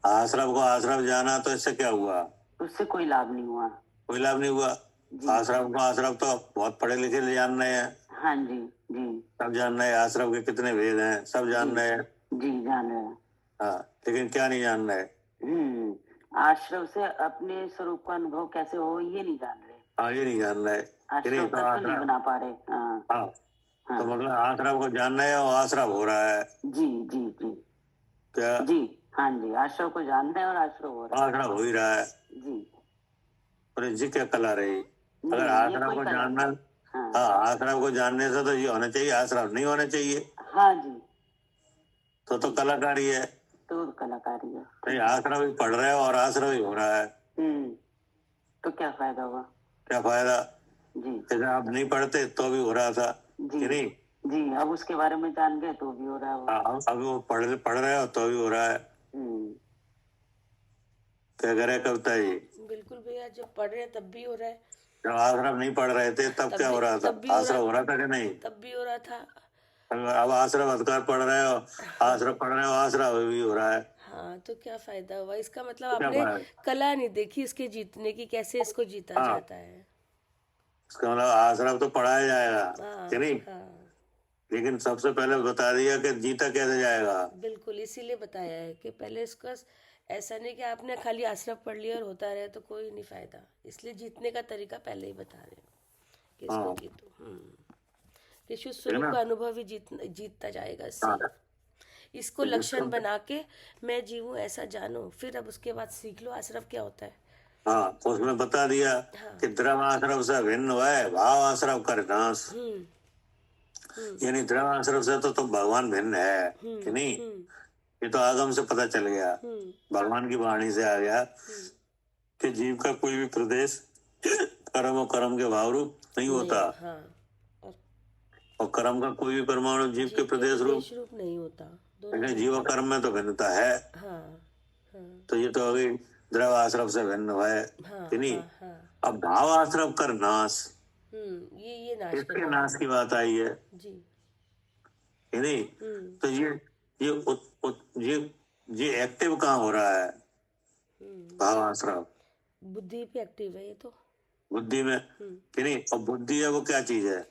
आश्रम को आश्रम जाना तो इससे क्या हुआ? उससे कोई लाभ नहीं हुआ। कोई लाभ नहीं हुआ। आश्रम को आश्रम तो बहुत पढ़े लिखे जान रहे हैं। हाँ जी जी, सब जान रहे हैं आश्रम के कितने भेद हैं, सब जान रहे हैं। जी जान रहे हैं। हाँ, लेकिन क्या नहीं जान रहे? आश्रम से अपने स्वरूप का अनुभव कैसे हो ये नहीं जान रहे। हाँ, ये नहीं जान रहे। आश्रम तक तो नहीं बना पा रहे। हाँ, तो मतलब आश्रम को जान रहे हैं और आश्रम हो रहा है। जी जी जी, क्या? जी हाँ जी, आश्रम को जान रहे हैं और आश्रम हो रहा है। आश्रम हो ही रहा है जी, और जी क्या कला रही? अगर आश्रम को जानना, हाँ, आश्रम को जानने से तो ये होना चाहिए, आश्रम नहीं होना चाहिए। हाँ जी, तो कलाकारी है। तो कलाकारी है। तो आश्रम भी पढ़ रहे हो और आश्रम ही हो रहा है, तो क्या फायदा हुआ? क्या फायदा? जी, जैसे आप नहीं पढ़ते तो भी हो रहा था कि नहीं? जी, अब उसके बारे में जान गए तो भी हो रहा है वो। अभी वो पढ़ रहे हो तो भी हो रहा है। क्या करे कविता जी? बिल्कुल भैया, जब पढ़ रहे हैं तब भी हो रहा है, जब आश्रम नहीं पढ़ रहे थे तब क्या हो रहा था? तब भी हो आश्रम रहा हो रहा था कि नहीं? तब भी हो रहा था। अब आश्रम अधिकार पढ़ रहे हो, आश्रम पढ़ रहे हो, आश्रम भी हो रहा है। हाँ, तो क्या फायदा हुआ? इसका मतलब तो क्या आपने फायदा? कला नहीं देखी इसके जीतने की, कैसे इसको जीता हाँ। जाता है। इसका मतलब आश्रम तो पढ़ाया जाएगा हाँ कि नहीं, हाँ, लेकिन सबसे पहले बता दिया कि जीता कैसे जाएगा। बिल्कुल, इसीलिए बताया है कि पहले इसका ऐसा नहीं कि आपने खाली आश्रम पढ़ लिया और होता रहे तो कोई नहीं फायदा, इसलिए जीतने का तरीका पहले ही बता रहे हैं कि इसको हाँ। जीतो। कि शुद्ध स्वरूप का अनुभव ही जीतता जाएगा इससे। हाँ। इसको लक्षण बना के मैं जीवूं ऐसा जानो, फिर अब उसके बाद सीख लो आश्रम क्या होता है। हाँ, उसमें बता दिया कि द्रव आश्रम से भिन्न है भाव आश्रम कर नाश। यानी द्रव आश्रम से तो भगवान भिन्न है कि नहीं, ये तो आगम से पता चल गया, भगवान की वाणी से आ गया कि जीव का कोई भी प्रदेश कर्म और कर्म के भाव रूप नहीं होता। हाँ, और कर्म का कोई भी परमाणु जीव के प्रदेश रूप नहीं होता। लेकिन जीव कर्म में तो भिन्नता है। हाँ, हाँ, तो ये तो अभी द्रव आश्रम से भिन्न है कि नहीं। अब भाव आश्रम कर नाश, ये नाश इसके नाश की बात आई है जी, कि नहीं। तो ये एक्टिव कहाँ हो रहा है? भाव आश्रम बुद्धि पे एक्टिव है ये तो। बुद्धि में कि नहीं। और बुद्धि है वो क्या चीज है?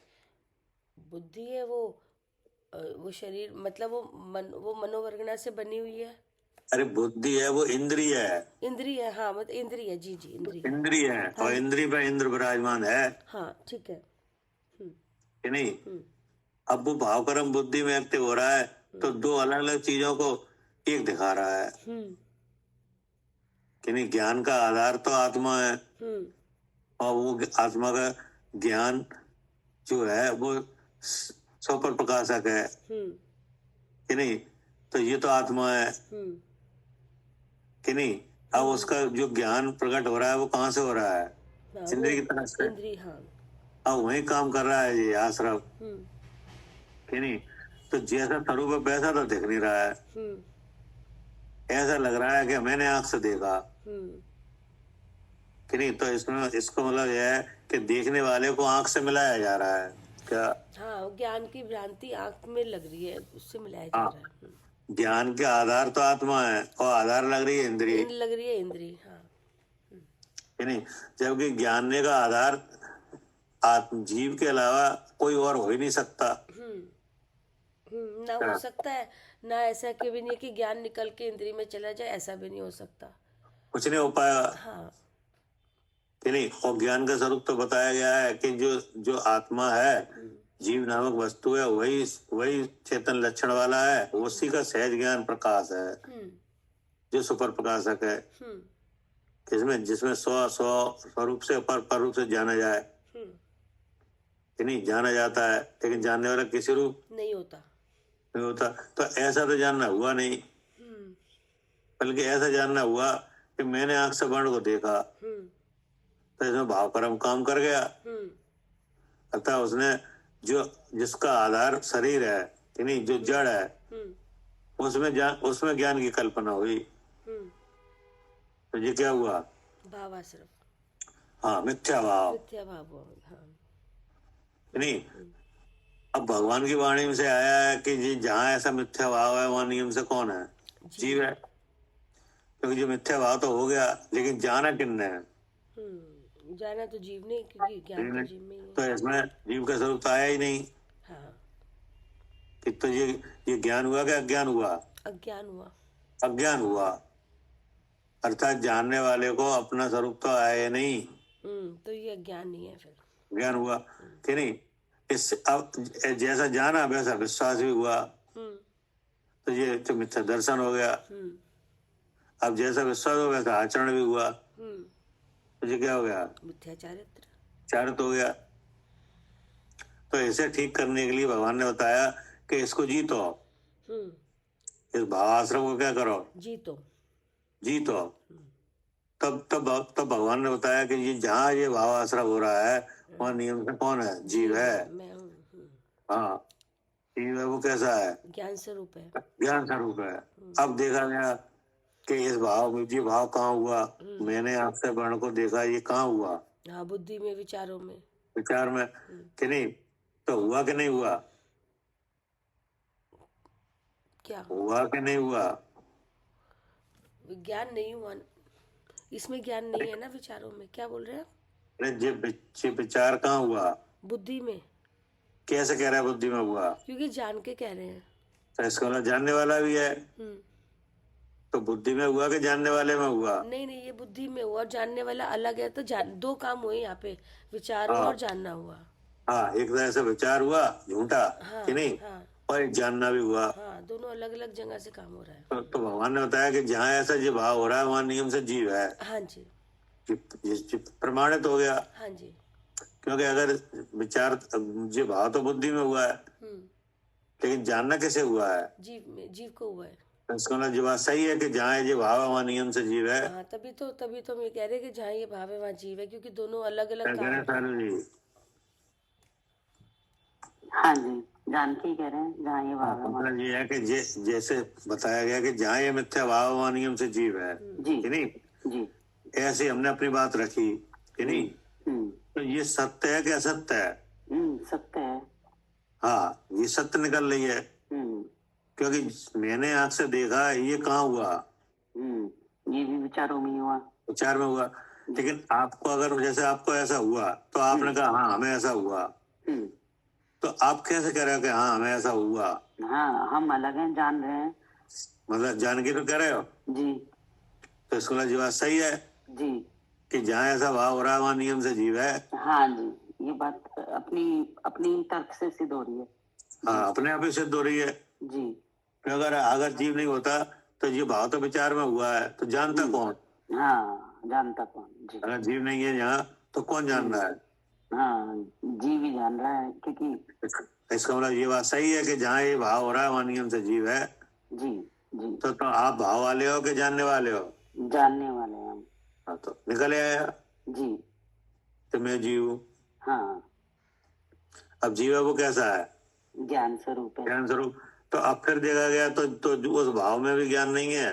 बुद्धि है वो शरीर, मतलब वो मनोवर्गना से बनी हुई है। अरे बुद्धि है वो इंद्रिय है। इंद्रिय है, हाँ, मतलब इंद्रिय, जी इंद्रिय। इंद्रिय है और इंद्रिय पे इंद्र विराजमान है। हाँ, ठीक है कि नहीं। अब वो भाव कर्म बुद्धि में एक्टिव हो रहा है तो दो अलग अलग चीजों को एक दिखा रहा है कि नहीं। ज्ञान का आधार तो आत्मा है और वो आत्मा का ज्ञान जो है वो स्वपर प्रकाशक है कि नहीं। तो ये तो आत्मा है कि नहीं। अब उसका जो ज्ञान प्रकट हो रहा है वो कहाँ से हो रहा है? इंद्रिय की तरफ से। अब वही काम कर रहा है ये आश्रम कि नहीं। तो जैसा स्वरूप है वैसा तो दिख नहीं रहा है। ऐसा लग रहा है कि मैंने आंख से देखा कि नहीं। तो इसमें इसको मतलब यह है कि देखने वाले को आंख से मिलाया जा रहा है क्या? हाँ, ज्ञान की भ्रांति आंख में लग रही है, उससे मिलाया जा रहा है। ज्ञान के आधार तो आत्मा है और आधार लग रही है इंद्रिय, लग रही है इंद्रिय, हाँ कि नहीं। जबकि ज्ञानने का आधार आत्म जीव के अलावा कोई और हो ही नहीं सकता। ना हो सकता है, ना ऐसा कि भी नहीं कि ज्ञान निकल के इंद्रिय में चला जाए, ऐसा भी नहीं हो सकता। कुछ नहीं हो पाया हाँ, कि नहीं। और ज्ञान का स्वरूप तो बताया गया है कि जो आत्मा है, जीव नामक वस्तु है, वही चेतन लक्षण वाला है, उसी का सहज ज्ञान प्रकाश है जो सुपर प्रकाशक है। जिसमें स्वरूप से पर रूप से जाना जाए कि नहीं, जाना जाता है, लेकिन जानने वाला किसी रूप नहीं होता। तो ऐसा तो जानना हुआ नहीं, बल्कि ऐसा जानना हुआ कि मैंने आंख से वर्ण को देखा तो इसमें भाव कर्म काम कर गया। अतः उसने जिसका आधार शरीर है कि नहीं, जो जड़ है, उसमें ज्ञान की कल्पना हुई। तो ये क्या हुआ? भावाश्रम। हाँ, मिथ्या भाव हाँ। नहीं। अब भगवान की वाणी में से आया है कि जी जहाँ ऐसा मिथ्या भाव है वहाँ नियम से कौन है? जीव है। क्योंकि जो मिथ्या भाव तो हो गया, लेकिन जाना किसने है? जाना तो जीव ने, क्योंकि ज्ञान तो जीव में ही है। तो इसमें जीव का स्वरूप तो आया ही नहीं। हाँ। कि तो ये ज्ञान हुआ कि अज्ञान हुआ? अज्ञान हुआ। अर्थात जानने वाले को अपना स्वरूप तो आया नहीं। तो ये ज्ञान नहीं है, फिर ज्ञान हुआ कि नहीं। इससे अब जैसा जाना वैसा विश्वास भी हुआ, तो ये तो मिथ्या दर्शन हो गया। अब जैसा विश्वास हो वैसा आचरण भी हुआ, तो ये क्या हो गया? मिथ्या चारित्र हो गया। तो इसे ठीक करने के लिए भगवान ने बताया कि इसको जीतो, इस भावाश्रम को क्या करो? जीतो। तब भगवान ने बताया कि ये जहाँ ये भावाश्रम हो रहा है वहाँ नियम से कौन है? जीव है। मैं हूँ। हाँ, जीव है वो कैसा है? ज्ञान स्वरूप है। ज्ञान स्वरूप है। अब देखा गया कि इस भाव में ये भाव कहाँ हुआ? मैंने आपसे वर्ण को देखा, ये कहाँ हुआ? हाँ, बुद्धि में, विचारों में। विचार में। कि नहीं? तो हुआ कि नहीं हुआ? क्या हुआ कि नहीं हुआ? ज्ञान नहीं हुआ? इसमें ज्ञान नहीं है ना विचारों में। क्या बोल रहे हैं आप? अरे ये विचार कहाँ हुआ? बुद्धि में। कैसे कह रहा है बुद्धि में हुआ? क्योंकि जान के कह रहे हैं। तो इसका मतलब जानने वाला भी है, तो बुद्धि में हुआ कि जानने वाले में हुआ? नहीं नहीं, ये बुद्धि में हुआ और जानने वाला अलग है। तो दो काम हुए यहाँ पे, विचार हुआ हाँ। और जानना हुआ। हाँ, एक तरह से विचार हुआ झूठा, हाँ, कि नहीं? हाँ, और एक जानना भी हुआ। हाँ, दोनों अलग अलग जगह से काम हो रहा है। तो भगवान ने बताया कि जहाँ ऐसा जो भाव हो रहा है वहाँ नियम से जीव है। हाँ जी, प्रमाणित हो गया। हाँ जी। क्योंकि अगर विचार जो भाव तो बुद्धि में हुआ है, लेकिन जानना कैसे हुआ है? जीव में, जीव को हुआ है। तो इसका मतलब जो बात सही है कि जहाँ ये भाव है वहाँ नियम से जीव है। हाँ, तभी तो हम ये कह रहे हैं कि जहाँ ये भाव है वहाँ जीव है, क्योंकि दोनों अलग अलग क्या कह रहे हैं काम। सानू जी? हाँ जी, जान के ही कह रहे हैं जहाँ ये भाव है वहाँ। मतलब ये है कि जैसे बताया गया कि जहाँ ये मिथ्या भाव है वहाँ नियम से जीव है, जी कि नहीं? जी। ऐसे हमने अपनी बात रखी, कि नहीं? हम्म तो ये सत्य है कि असत्य है? सत्य है। हाँ, ये सत्य निकल रही है। हम्म क्योंकि मैंने आंख से देखा, ये कहाँ हुआ? ये भी विचारों में ही हुआ। विचार में हुआ। लेकिन आपको अगर जैसे आपको ऐसा हुआ तो आपने कहा हाँ हमें ऐसा हुआ, हम्म तो आप कैसे कह रहे हो कि हाँ हमें ऐसा हुआ? हाँ, हम अलग हैं, जान रहे हैं। मतलब जान के तो कह रहे हो? जी तो इसको मतलब ये बात सही है जी। कि जहाँ ऐसा भाव हो रहा है वहाँ नियम से जीव है। हाँ जी, ये बात अपनी अपनी तर्क से सिद्ध हो रही है। हाँ, अपने आप ही सिद्ध हो रही है। जी। कि अगर जीव नहीं होता तो ये भाव तो विचार में हुआ है, तो जानता कौन? हाँ, जानता कौन? जी। अगर जीव नहीं है यहाँ तो कौन जान रहा है? हाँ, जीव ही जान रहा है, क्योंकि इसका मतलब ये बात सही है कि जहाँ ये भाव हो रहा है वहाँ नियम से जीव है। जी जी। तो आप भाव वाले हो कि जानने वाले हो? जानने वाले हैं हम। हाँ, तो निकल आया जी। तो मैं जीव हूँ। हाँ, अब जीव है वो कैसा है? ज्ञान स्वरूप है। ज्ञान स्वरूप। तो अब फिर देखा गया तो उस भाव में भी ज्ञान नहीं है,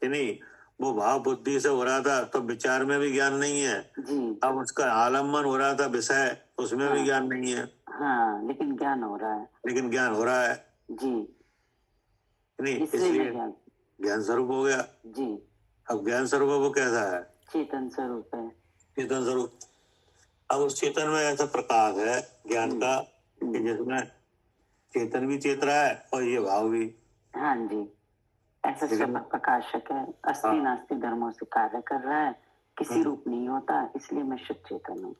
कि नहीं? वो भाव बुद्धि से हो रहा था तो विचार में भी ज्ञान नहीं है। जी। अब उसका आलम्बन हो रहा था विषय, उसमें भी ज्ञान नहीं है। हाँ, लेकिन ज्ञान हो रहा है। लेकिन ज्ञान हो रहा है, जी, नहीं? इसलिए इसलिए ज्ञान। ज्ञान स्वरूप हो गया। जी। अब ज्ञान स्वरूप है वो कैसा है? चेतन स्वरूप है। चेतन स्वरूप। अब उस चेतन में ऐसा प्रकाश है ज्ञान का कि जिसमें चेतन भी चेत रहा है और ये भाव भी। हाँ जी, ऐसा सब प्रकाशक है, अस्थि नास्ति धर्मों से कार्य कर रहा है, किसी रूप नहीं होता, इसलिए मैं शुद्ध चेतन हूँ।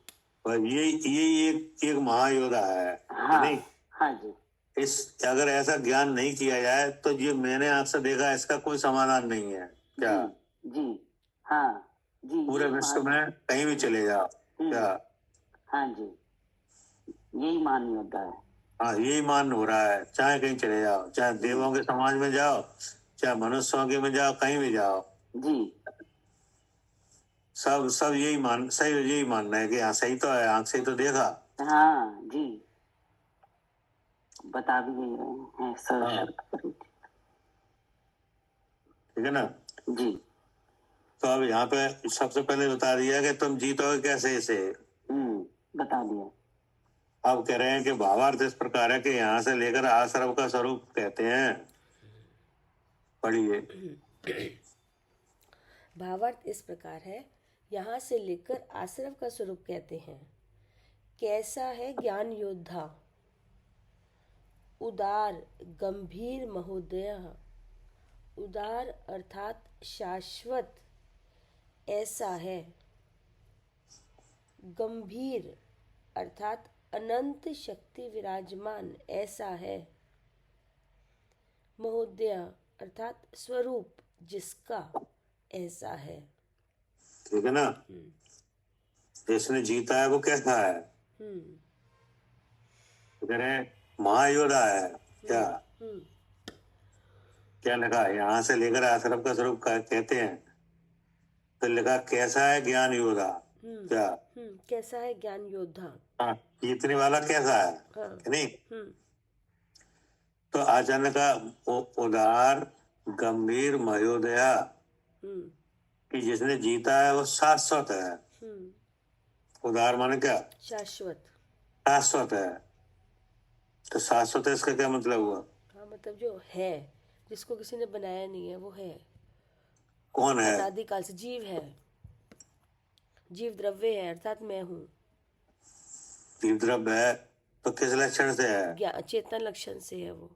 और ये एक महायोद्धा है, हाँ नहीं? हाँ जी। अगर ऐसा ज्ञान नहीं किया जाए तो ये मैंने आपसे देखा इसका कोई समाधान नहीं है क्या? जी हाँ जी। पूरे विश्व में कहीं भी चले जाओ क्या? हाँ जी, यही मान योद्धा है। हाँ, यही मान हो रहा है। चाहे कहीं चले जाओ, चाहे देवों के समाज में जाओ, चाहे मनुष्यों के में जाओ, कहीं भी जाओ, जी। सब यही मानना है कि हाँ सही तो है, आंख से तो देखा। हाँ जी, बता भी नहीं रहे हैं सशक्त। ठीक है ना? जी। तो अब यहाँ पे सबसे पहले बता दिया कि तुम जीतोगे कैसे इसे। बता दिया। अब कह रहे हैं कि भावार्थ इस प्रकार है कि यहाँ से लेकर आश्रव का स्वरूप कहते हैं। पढ़िए। भावार्थ इस प्रकार है, यहाँ से लेकर आश्रव का स्वरूप कहते हैं। कैसा है ज्ञान योद्धा, उदार गंभीर महोदय। उदार अर्थात शाश्वत, ऐसा है। गंभीर अर्थात अनंत शक्ति विराजमान, ऐसा है। महोदय अर्थात स्वरूप जिसका, ऐसा है। ठीक है ना? जिसने जीता है वो कैसा है? तो कह रहे हैं महायोद्धा है। क्या क्या लिखा है? यहाँ से लेकर आश्रम का स्वरूप कहते हैं, तो लिखा कैसा है ज्ञान योद्धा। क्या कैसा है ज्ञान योद्धा? हाँ, जीतने वाला कैसा है? हाँ। नहीं? तो आचार्य का उदार गंभीर महोदया हम्म कि जिसने जीता है वो शाश्वत है। हम्म उदार माने क्या? शाश्वत। शाश्वत है। तो शाश्वत है इसका क्या मतलब हुआ? हाँ, मतलब जो है, जिसको किसी ने बनाया नहीं है, वो है, कौन है? अनादिकाल से जीव है, जीव द्रव्य है, अर्थात मैं हूँ। जीव द्रव्य है तो किस लक्षण से है? चेतन लक्षण से है वो।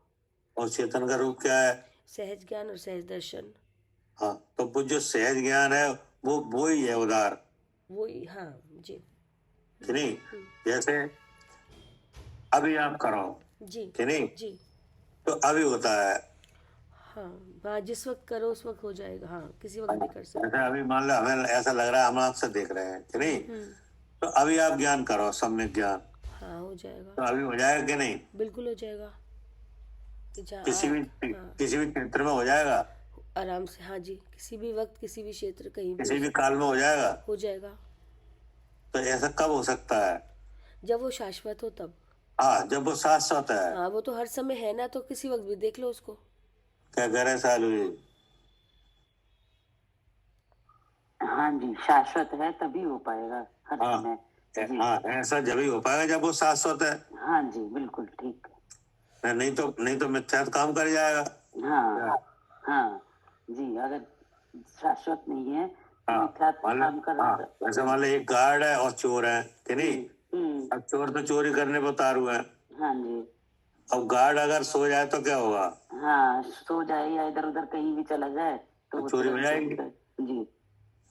और चेतन का रूप क्या है? सहज ज्ञान और सहज दर्शन। हाँ, तो वो जो सहज ज्ञान है वो ही है उदार, वो ही, हाँ जी। कि नहीं? जैसे अभी आप करो, जी कि नहीं? जी। तो अभी होता है। हाँ, जिस वक्त करो उस वक्त हो जाएगा। हाँ, किसी वक्त भी कर सकते। जैसे अभी मान लो हमें ऐसा लग रहा है हम आपसे देख रहे हैं, कि नहीं? तो अभी आप ज्ञान करो, सम्यक ज्ञान, हाँ, हो जाएगा, तो अभी हो जाएगा कि नहीं? बिल्कुल हो जाएगा। कि जहाँ किसी भी हाँ, किसी भी क्षेत्र में हो जाएगा, आराम से, हाँ जी, किसी भी वक्त, किसी भी क्षेत्र, कहीं किसी भी भी काल में हो जाएगा। हो जाएगा। तो ऐसा कब हो सकता है? जब वो शाश्वत हो तब। हाँ, जब वो शाश्वत है। हाँ, वो तो हर समय है ना, तो किसी वक्त भी देख लो उसको। क्या कह रहे सालू जी? हाँ जी, शाश्वत है तभी हो पाएगा हर हाँ समय। जी हाँ, ऐसा जब ही हो पाएगा जब वो शाश्वत है। हाँ जी, बिल्कुल ठीक। नहीं तो मिथ्यात काम कर जाएगा। हाँ हाँ जी, अगर शाश्वत नहीं है तो हाँ, मिथ्यात्व काम कर हाँ, वैसे मान लो एक गार्ड है और चोर है, कि नहीं? अब चोर तो चोरी करने पर उतारू है। हाँ जी। अब गार्ड अगर सो जाए तो क्या होगा? हाँ, सो जाए या इधर उधर कहीं भी चला जाए तो वो चोरी हो तुरंत जाएगी। जी।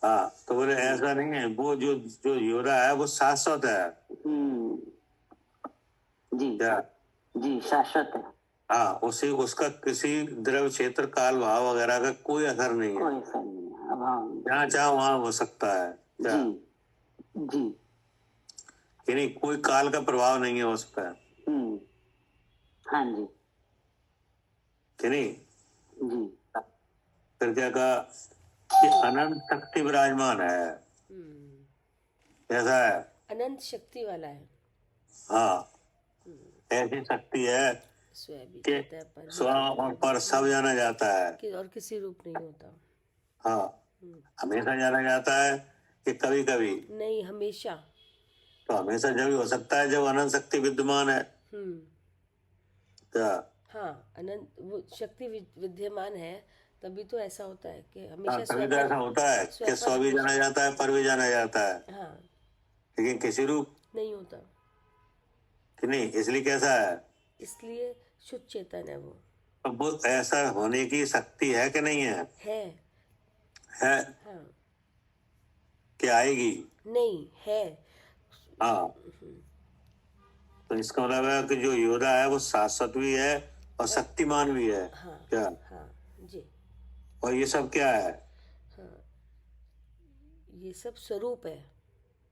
हाँ, तो बोले ऐसा नहीं है, वो जो योद्धा है वो शाश्वत है। जी क्या? जी, शाश्वत है। हाँ, उसका किसी द्रव्य क्षेत्र काल भाव वगैरह का कोई असर नहीं है। कोई असर नहीं है। अब हाँ जहाँ चाहे वहां हो सकता है। क्या? जी जी। कि नहीं, कोई काल का प्रभाव नहीं है उस पर, हाँ जी कि नहीं? जी। फिर क्या कहा कि अनंत शक्ति विराजमान है। ऐसा है। अनंत शक्ति वाला है। हाँ, ऐसी शक्ति है स्वयं भी कि कहता है, पर स्व और पर सब जाना जाता है। कि और किसी रूप नहीं होता। हाँ, हमेशा जाना जाता है कि कभी कभी? नहीं, हमेशा। तो हमेशा जब ही हो सकता है जब अनंत शक्ति विद्यमान है। क्या? हाँ, अनंत वो शक्ति विद्यमान है, तभी तो ऐसा होता है कि हाँ, हमेशा तभी तो ऐसा होता है कि स्व भी जाना जाता है, पर भी जाना जाता है, हाँ, लेकिन किसी रूप नहीं होता। कि नहीं, इसलिए कैसा है? इसलिए शुद्ध चेतन है वो। तो वो ऐसा होने की शक्ति है कि नहीं है? है। हाँ, कि आएगी? नहीं है। हाँ, तो इसका मतलब है कि जो योद्धा है वो शाश्वत भी है और शक्तिमान भी है। हाँ क्या? हाँ जी। और ये सब क्या है? हाँ, ये सब स्वरूप है,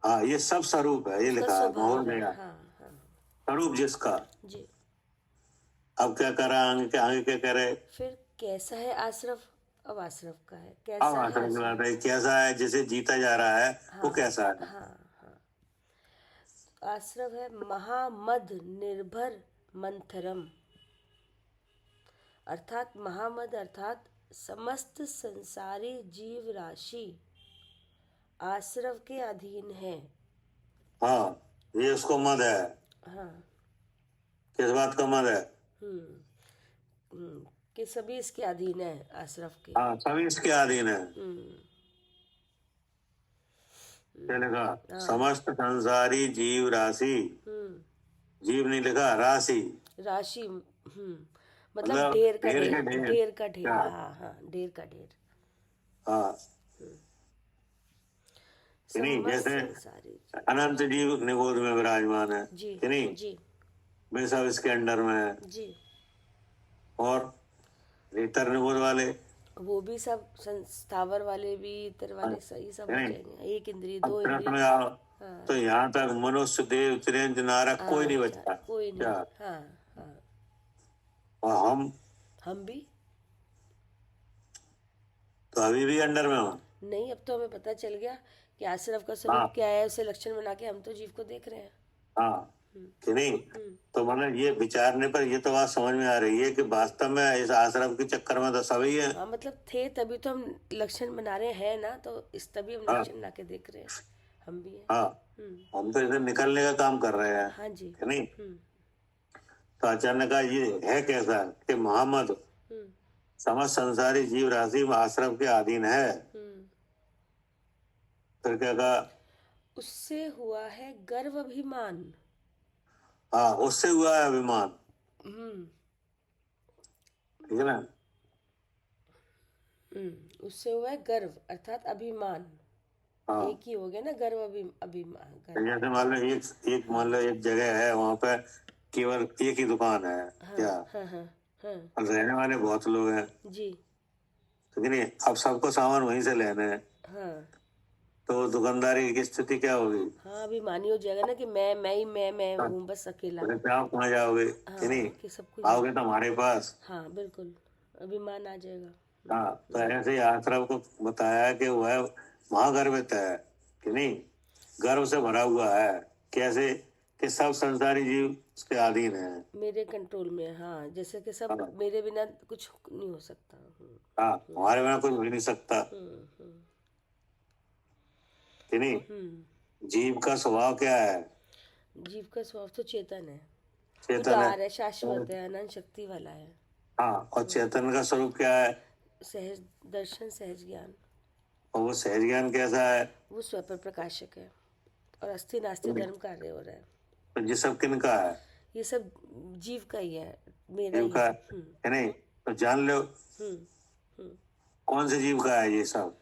हाँ, ये सब स्वरूप है, ये उसका लिखा है स्वभाव मोहर है। में। हाँ हाँ स्वरूप जिसका। जी। अब क्या कर रहा है, आगे क्या करे? फिर कैसा है आश्रव? अब आश्रव का है, अब कैसा है आश्रम की आश्रव? बात है, कैसा है जिसे जीता जा रहा है वो कैसा है? हाँ हाँ, आश्रव है महामद निर्भर मंथरम, अर्थात महामद अर्थात समस्त संसारी जीव राशि आश्रव के अधीन है। हाँ, ये उसको मद है। हाँ। किस बात का मद है? कि सभी इसके अधीन है, आश्रव के। हाँ, सभी इसके अधीन है। क्या लिखा? समस्त संसारी जीव राशि। जीव नहीं लिखा, राशि। राशि, मतलब ढेर का ढेर, ढेर का ढेर। हाँ हाँ, ढेर का ढेर। हाँ, कि नहीं? जैसे अनंत जीव निगोद में विराजमान है, कि नहीं? जी वे सब इसके अंडर में है। जी। और इतर निगोद वाले, वो भी सब स्थावर वाले भी, इतर वाले सही सब हो जाएंगे। एक इंद्रिय, दो में इंद्रिय। आओ तो यहाँ तक मनुष्य देव त्रियंत नारक कोई नहीं बचता। कोई नहीं। हाँ हाँ। और हम भी तो अभी भी अंडर में हो। नहीं, अब तो हमें पता चल गया कि आश्रव का स्वरूप क्या है, उसे लक्षण बना के हम तो जीव को देख रहे हैं। हाँ, कि नहीं। तो मतलब ये विचारने पर ये तो बात समझ में आ रही है कि वास्तव में इस आश्रम के चक्कर में तो सभी है। हाँ मतलब थे तभी तो हम लक्षण बना रहे हैं ना, तो इस तभी हम हाँ। लक्षण ला के देख रहे हैं, हम भी हैं। हाँ, हम तो इधर निकलने का काम कर रहे हैं, हाँ जी। कि नहीं। तो अचानक ये है कैसा कि मोहम्मद समस्त संसारी जीव राशि आश्रम के अधीन है। फिर क्या कहा, उससे हुआ है गर्व अभिमान। हाँ, उससे हुआ है अभिमान, ठीक है ना। उससे हुआ है गर्व अर्थात अभिमान। हाँ, एक ही हो गया ना, गर्व अभिमान तो गर्व। जैसे मान लो एक जगह है, वहां पे केवल एक ही दुकान है, क्या हाँ हाँ हाँ और रहने वाले बहुत लोग हैं, जी। ठीक है नहीं। अब सबको सामान वहीं से लेने हैं, हाँ तो दुकानदारी की स्थिति क्या होगी। हाँ, अभिमानी हो जाएगा ना कि मैं हूँ बस अकेला। तो आप कहाँ जाओगे, हाँ, कि नहीं। कि सब कुछ। आओगे तो हमारे पास। हाँ बिल्कुल, अभिमान आ जाएगा। हाँ, तो ऐसे ही आश्रम को बताया कि वह महागर्वित है, कि नहीं, गर्व से भरा हुआ है। कैसे कि सब संसारी जीव उसके अधीन है, मेरे कंट्रोल में है, हाँ, जैसे कि सब हाँ। मेरे बिना कुछ नहीं हो सकता। हाँ, हमारे बिना कुछ हो ही नहीं सकता, कि नहीं। जीव का स्वभाव क्या है, जीव का स्वभाव तो चेतन है, चेतन उदार है। है, शाश्वत है, अनंत शक्ति वाला है। हाँ, और चेतन का स्वरूप क्या है, सहज दर्शन, सहज ज्ञान। और वो सहज ज्ञान कैसा है, वो स्वपर प्रकाशक है और अस्थि नास्ति धर्म कार्य हो रहा है। तो ये सब किनका है, ये सब जीव का ही है, मेरा जीव ही का है। है, कि नहीं। तो जान लो कौन से जीव का है ये सब।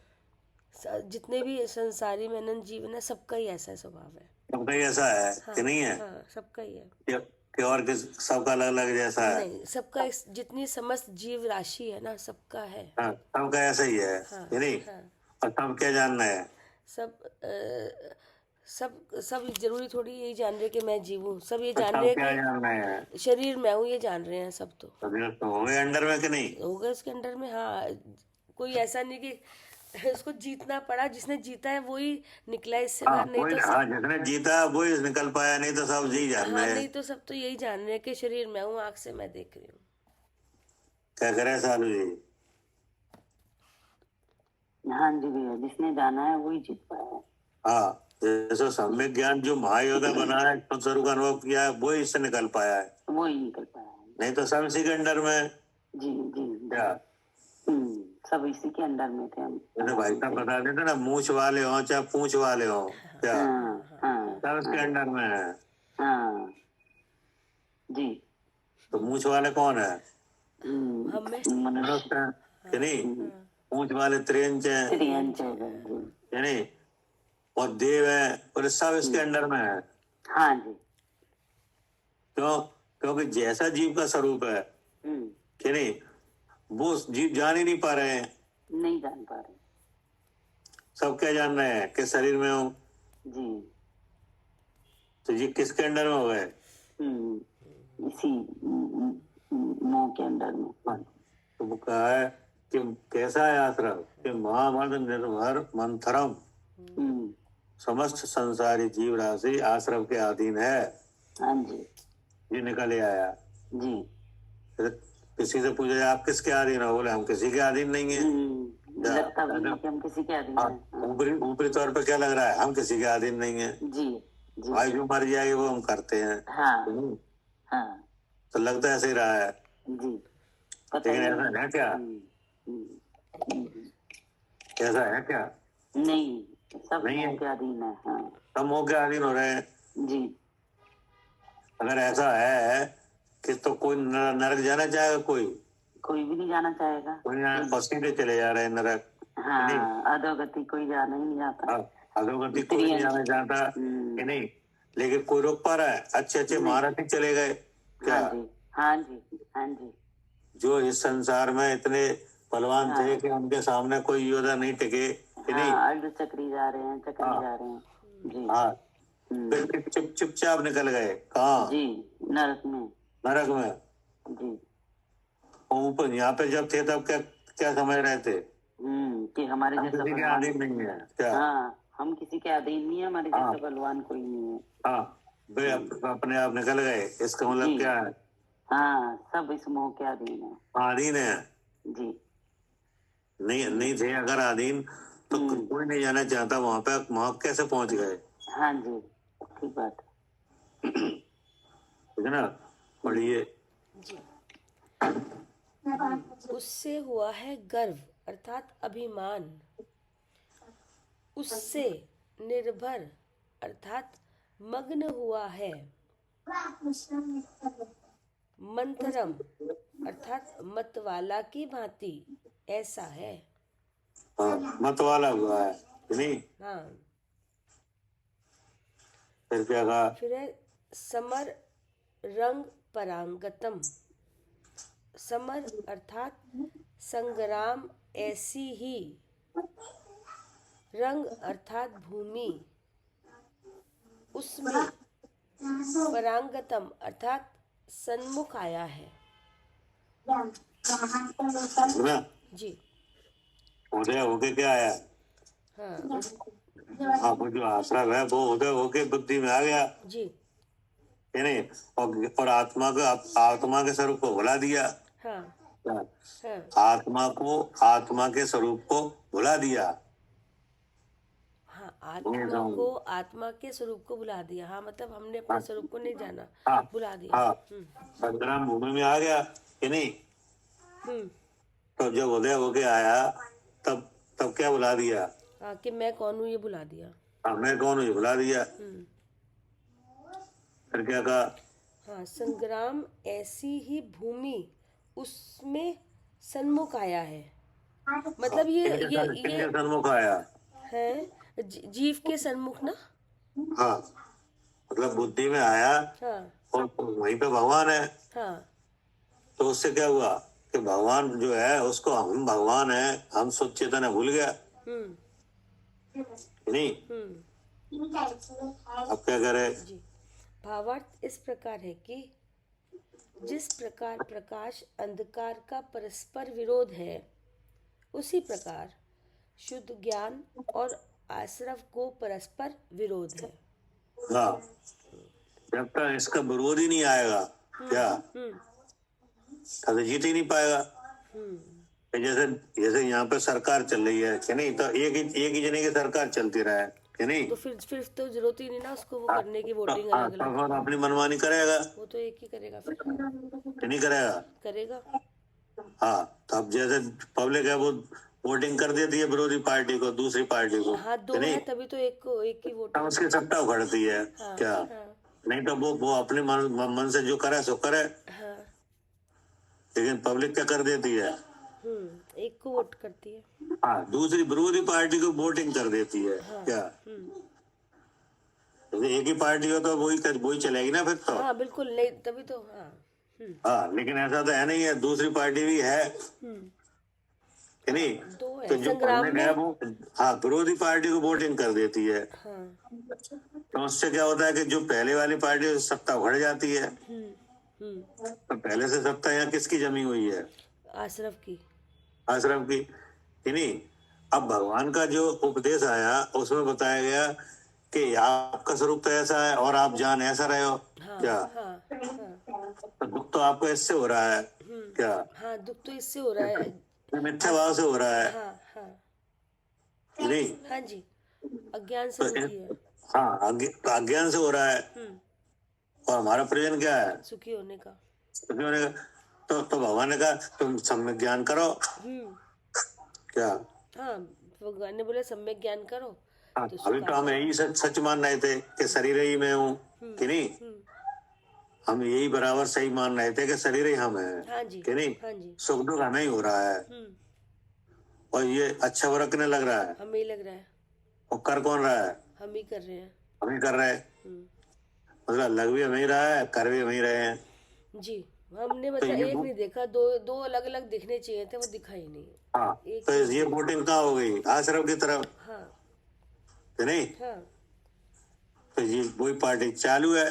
जितने भी संसारी में अनंत जीवन है, सबका ही ऐसा स्वभाव है। सबका ही ऐसा है, हाँ, कि नहीं है। हाँ, सबका ही है। कि और किस सबका अलग अलग जैसा है, नहीं, सबका जितनी समस्त जीव राशि है ना, सबका है। हाँ, सबका ऐसा ही है, हाँ, कि नहीं। हाँ। और सब क्या जानना है, सब जरूरी थोड़ी यही जान रहे कि मैं जीव हूँ, सब ये जान सब रहे क्या हैं जानना है, कि शरीर मैं हूँ, ये जान रहे हैं सब। तो तो हो गए अंडर में, कि नहीं। होगा इसके अंडर में। हाँ, कोई ऐसा नहीं कि उसको जीतना पड़ा, जिसने जीता है वही निकला इससे हाँ, बाहर, नहीं कोई तो हाँ, जिसने जीता वो ही निकल पाया, नहीं तो सब जी जानना हाँ, है। नहीं तो सब तो यही जान रहे हैं कि शरीर मैं हूँ, आँख से मैं देख रही हूँ। क्या करे सालू जी। हाँ जी भैया, जिसने जाना है वही जीत पाया है। हाँ, जैसे सम्यक ज्ञान जो महायोगा बना है, खुद स्वरूप का अनुभव किया है, वो इससे निकल पाया है, वो ही निकल पाया है। नहीं तो सब इसी के अंडर में। जी जी। क्या सब इसी के अंडर में थे हम। जैसे भाई साहब बता देते ना, मूछ वाले हो चाहे पूंछ वाले हो, क्या हाँ हाँ सब इसके अंडर में है। हाँ जी। तो मूछ वाले कौन है, हमें मनुष्य, कि नहीं। पूंछ वाले त्रियंच है, त्रियंच हो गए जी। कि नहीं। और देव है, और सब इसके अंडर में है। हाँ जी। क्यों, क्योंकि जैसा जीव का स्वरूप है, कि नहीं, वो जीव जान ही नहीं पा रहे हैं। नहीं जान पा रहे। सब क्या जान रहे हैं कि शरीर में हो, जी। तो ये किसके अंडर में हो गए, इसी मोह के अंडर में। तो वो कहा है कि कैसा है आश्रम, कि महामद निर्भर मंथरम समस्त संसारी जीव राशि आश्रम के अधीन है। हाँ जी। ये निकल आया जी। फिर किसी से पूछा आप किसके अधीन हो, बोले हम किसी के अधीन नहीं है। लगता भी नहीं कि हम किसी के अधीन हैं। ऊपरी तौर पर क्या लग रहा है, हम किसी के अधीन नहीं है। जी जी। भाई जो मर जाएगी वो हम करते हैं। हाँ हाँ तो लगता ऐसे ही रहा है, जी। पता लेकिन ही ऐसा है क्या, ऐसा है क्या, नहीं, सब नहीं है। मोह के अधीन है। हाँ सब मोह के अधीन हो रहे हैं। जी। अगर ऐसा है कि तो कोई नरक जाना चाहेगा, कोई भी नहीं जाना चाहेगा। कोई सीधे चले जा रहे हैं नरक। हाँ, अधोगति कोई जाना ही नहीं चाहता। अधोगति कोई नहीं जाना चाहता, कि नहीं। लेकिन कोई रोक पा रहा है, अच्छे अच्छे महारथी चले गए, क्या। हाँ जी हाँ जी हाँ जी। जो इस संसार में इतने बलवान थे कि उनके सामने कोई योद्धा नहीं टिके, कि नहीं। अर्ध चक्री जा रहे हैं, चक्री जा रहे हैं जी। हाँ, फिर चुपचाप निकल गए कहाँ, जी, नरक में। नरक में। जी। ऊपर यहाँ पे जब थे तब क्या क्या समझ रहे थे, कि हमारे जैसा किसी के बलवान अधीन नहीं है, क्या। हाँ, हम किसी के अधीन नहीं है, हमारे जैसा बलवान कोई नहीं है। हाँ, वे अपने आप निकल गए, इसका मतलब जी। क्या है? हाँ, सब इस मोह के अधीन है। आधीन है। जी। नहीं थे अगर आधीन तो कोई नहीं जाना चाहता वहां पे, वहां कैसे पहुंच गए? हाँ जी, ठीक बात है। ठीक है ना? पढ़िए। जी। उससे हुआ है गर्व अर्थात अभिमान, उससे निर्भर अर्थात मग्न हुआ है, मंथरम अर्थात मतवाला की भांति ऐसा है। हाँ, मत वाला हुआ है नहीं? हाँ, फिर क्या कहा? फिर है समर रंग परांगतम, समर अर्थात संग्राम ऐसी ही, रंग अर्थात भूमि, उसमें परांगतम अर्थात सन्मुख आया है। ना जी। उदय होके क्या आया? हाँ हाँ, वो जो आश्रम है वो उदय होके बुद्धि में आ गया, जी। है नहीं? और आत्मा के स्वरूप को भुला दिया। हाँ हाँ, हाँ आत्मा के स्वरूप को भुला दिया। हाँ, आत्मा के स्वरूप को भुला दिया। हाँ, मतलब हमने अपने स्वरूप को नहीं जाना, हाँ भुला दिया। हाँ, संग्राम भूमि में आ गया कि नहीं? तो जब उदय होके आया तब क्या भुला दिया? हाँ, कि मैं कौन हूँ ये भुला दिया। हाँ, मैं कौन हूँ ये भुला दिया। फिर क्या कहा? हाँ, संग्राम ऐसी ही भूमि उसमें सन्मुख आया है, मतलब ये सन्मुख आया है जीव के सन्मुख ना। हाँ, मतलब बुद्धि में आया हाँ और वहीं पे भगवान है। हाँ तो उससे क्या हुआ कि भगवान जो है उसको हम भगवान है, हम शुद्ध चेतन है भूल गया नहीं? अब क्या करे? जी। भावार्थ इस प्रकार है कि जिस प्रकार प्रकाश अंधकार का परस्पर विरोध है, उसी प्रकार शुद्ध ज्ञान और आश्रव को परस्पर विरोध है। हाँ, जब तक इसका विरोध ही नहीं आएगा क्या तब जीत ही नहीं पाएगा। जैसे यहाँ पे सरकार चल रही है कि नहीं, तो एक ही जने की सरकार चलती रहे कि नहीं, तो फिर तो जरूरत ही नहीं ना उसको वो करने की, वोटिंग हाँ, अलग अलग। भगवान अपनी मनमानी करेगा वो तो एक ही करेगा, फिर कि नहीं करेगा? करेगा। हाँ, तो अब जैसे पब्लिक है वो वोटिंग कर देती है विरोधी पार्टी को, दूसरी पार्टी को। हाँ, दो है तभी तो एक ही वोट। उसकी सत्ता उखड़ती है। हाँ, क्या हाँ, नहीं तो वो अपने मन से जो करे सो करे। हाँ, लेकिन पब्लिक क्या कर देती है? एक को वोट करती है। हाँ, दूसरी विरोधी पार्टी को वोटिंग कर देती है। हाँ, क्या एक ही पार्टी हो तो वही चलेगी ना फिर तो। हाँ बिल्कुल, नहीं तभी तो। हाँ हाँ, लेकिन ऐसा तो है नहीं है, दूसरी पार्टी भी है कि नहीं? दो है तो जो संग्राम पब्लिक है वो हाँ विरोधी पार्टी को वोटिंग कर देती है। हाँ तो उससे क्या होता है कि जो पहले वाली पार्टी सत्ता उखड़ जाती है। तो पहले से सत्ता यहाँ किसकी जमी हुई है? आश्रव की। आश्रम की कि नहीं? अब भगवान का जो उपदेश आया उसमें बताया गया कि आपका स्वरूप तो ऐसा है और आप जान ऐसा रहे हो। हाँ, क्या हाँ, हाँ, तो दुख तो आपको इससे हो रहा है। क्या हाँ, दुख तो इससे हो रहा है। मिथ्या भाव से हो रहा है। हाँ हाँ नहीं? हाँ जी, अज्ञान से दुखी है। हाँ, तो अज्ञान से हो रहा है। और हमारा प्रयोजन क्या है? सुखी होने का। सुखी होने का। तो भगवान ने कहा तुम सम्यक ज्ञान करो। क्या हाँ, भगवान ने बोला सम्यक ज्ञान करो। हाँ, अभी तो हम यही सच मान रहे थे कि शरीर ही मैं हूँ कि नहीं? हम यही बराबर सही मान रहे थे कि शरीर ही हम है। हाँ जी, कि नहीं? हाँ जी, सुख दुख हमें ही हो रहा है और ये अच्छा बुरा लगने लग रहा है। हमें ही लग रहा है। और कर कौन रहा है? हम ही कर रहे हैं। हम ही कर रहे हैं। मतलब लग भी हमें ही रहा है, कर भी हमें ही रहे हैं। जी, हमने मतलब एक नहीं देखा, दो अलग अलग दिखने चाहिए थे, वो दिखा ही नहीं। हाँ, तो ये वोटिंग कहाँ हो गई? आश्रम की तरफ। हाँ कि नहीं? हाँ तो ये वही पार्टी चालू है।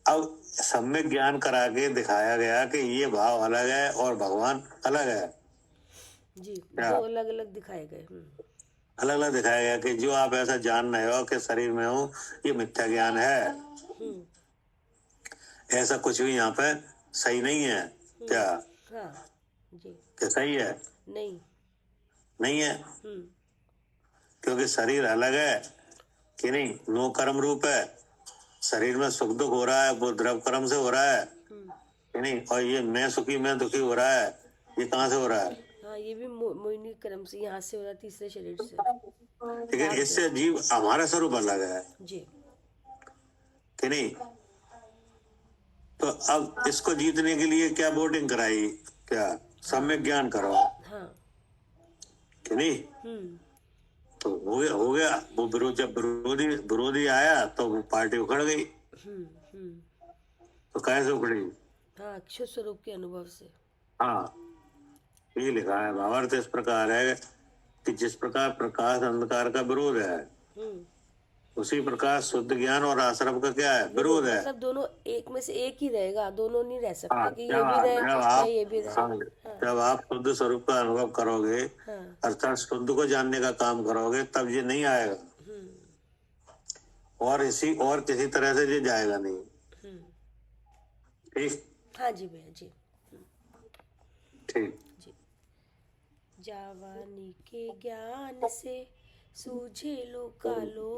अब सम्यक ज्ञान करा के दिखाया गया कि ये भाव अलग है और भगवान अलग है। जी, दो अलग अलग दिखाए गए। अलग अलग दिखाया गया कि जो आप ऐसा जान रहे हो कि शरीर में हो, ये मिथ्या ज्ञान है। हम्म, ऐसा कुछ भी यहाँ पे सही नहीं है। क्या हाँ जी, क्या सही है? नहीं, नहीं है, हम्म, क्योंकि शरीर अलग है कि नहीं, नो कर्म रूप है। शरीर में सुख दुख हो रहा है, वो द्रव कर्म से हो रहा है कि नहीं, और ये मैं सुखी मैं दुखी हो रहा है, ये कहाँ से हो रहा है? हाँ, ये भी मोहिनी क्रम से यहाँ से हो रहा है, तीसरे शरीर से। ठीक है, इससे जीव हमारा स्वरूप अलग है जी, कि नहीं। तो अब इसको जीतने के लिए क्या बोर्डिंग कराई, क्या सम्यक ज्ञान करो हाँ, कि नहीं। तो हो गया वो विरोध, जब विरोधी आया तो वो पार्टी उखड़ गई। तो कैसे उखड़ी? हाँ, अक्षर स्वरूप के अनुभव से। हाँ, ये लिखा है भावार्थ इस प्रकार है कि जिस प्रकार प्रकाश अंधकार का विरोध है, उसी प्रकार शुद्ध ज्ञान और आश्रम का क्या है? विरोध है। मतलब दोनों एक में से एक ही रहेगा, दोनों नहीं रह सकते हाँ, कि ये भी रहे या ये भी रहे। जब आप शुद्ध स्वरूप का अनुभव करोगे, हाँ, अर्थात शुद्ध को जानने का काम करोगे, तब ये नहीं आएगा, और किसी तरह से ये जाएगा नहीं। ठीक, हाँ जी भैया जी, ठीक। जी। जावानी के ज्ञान से सूझे लो कालो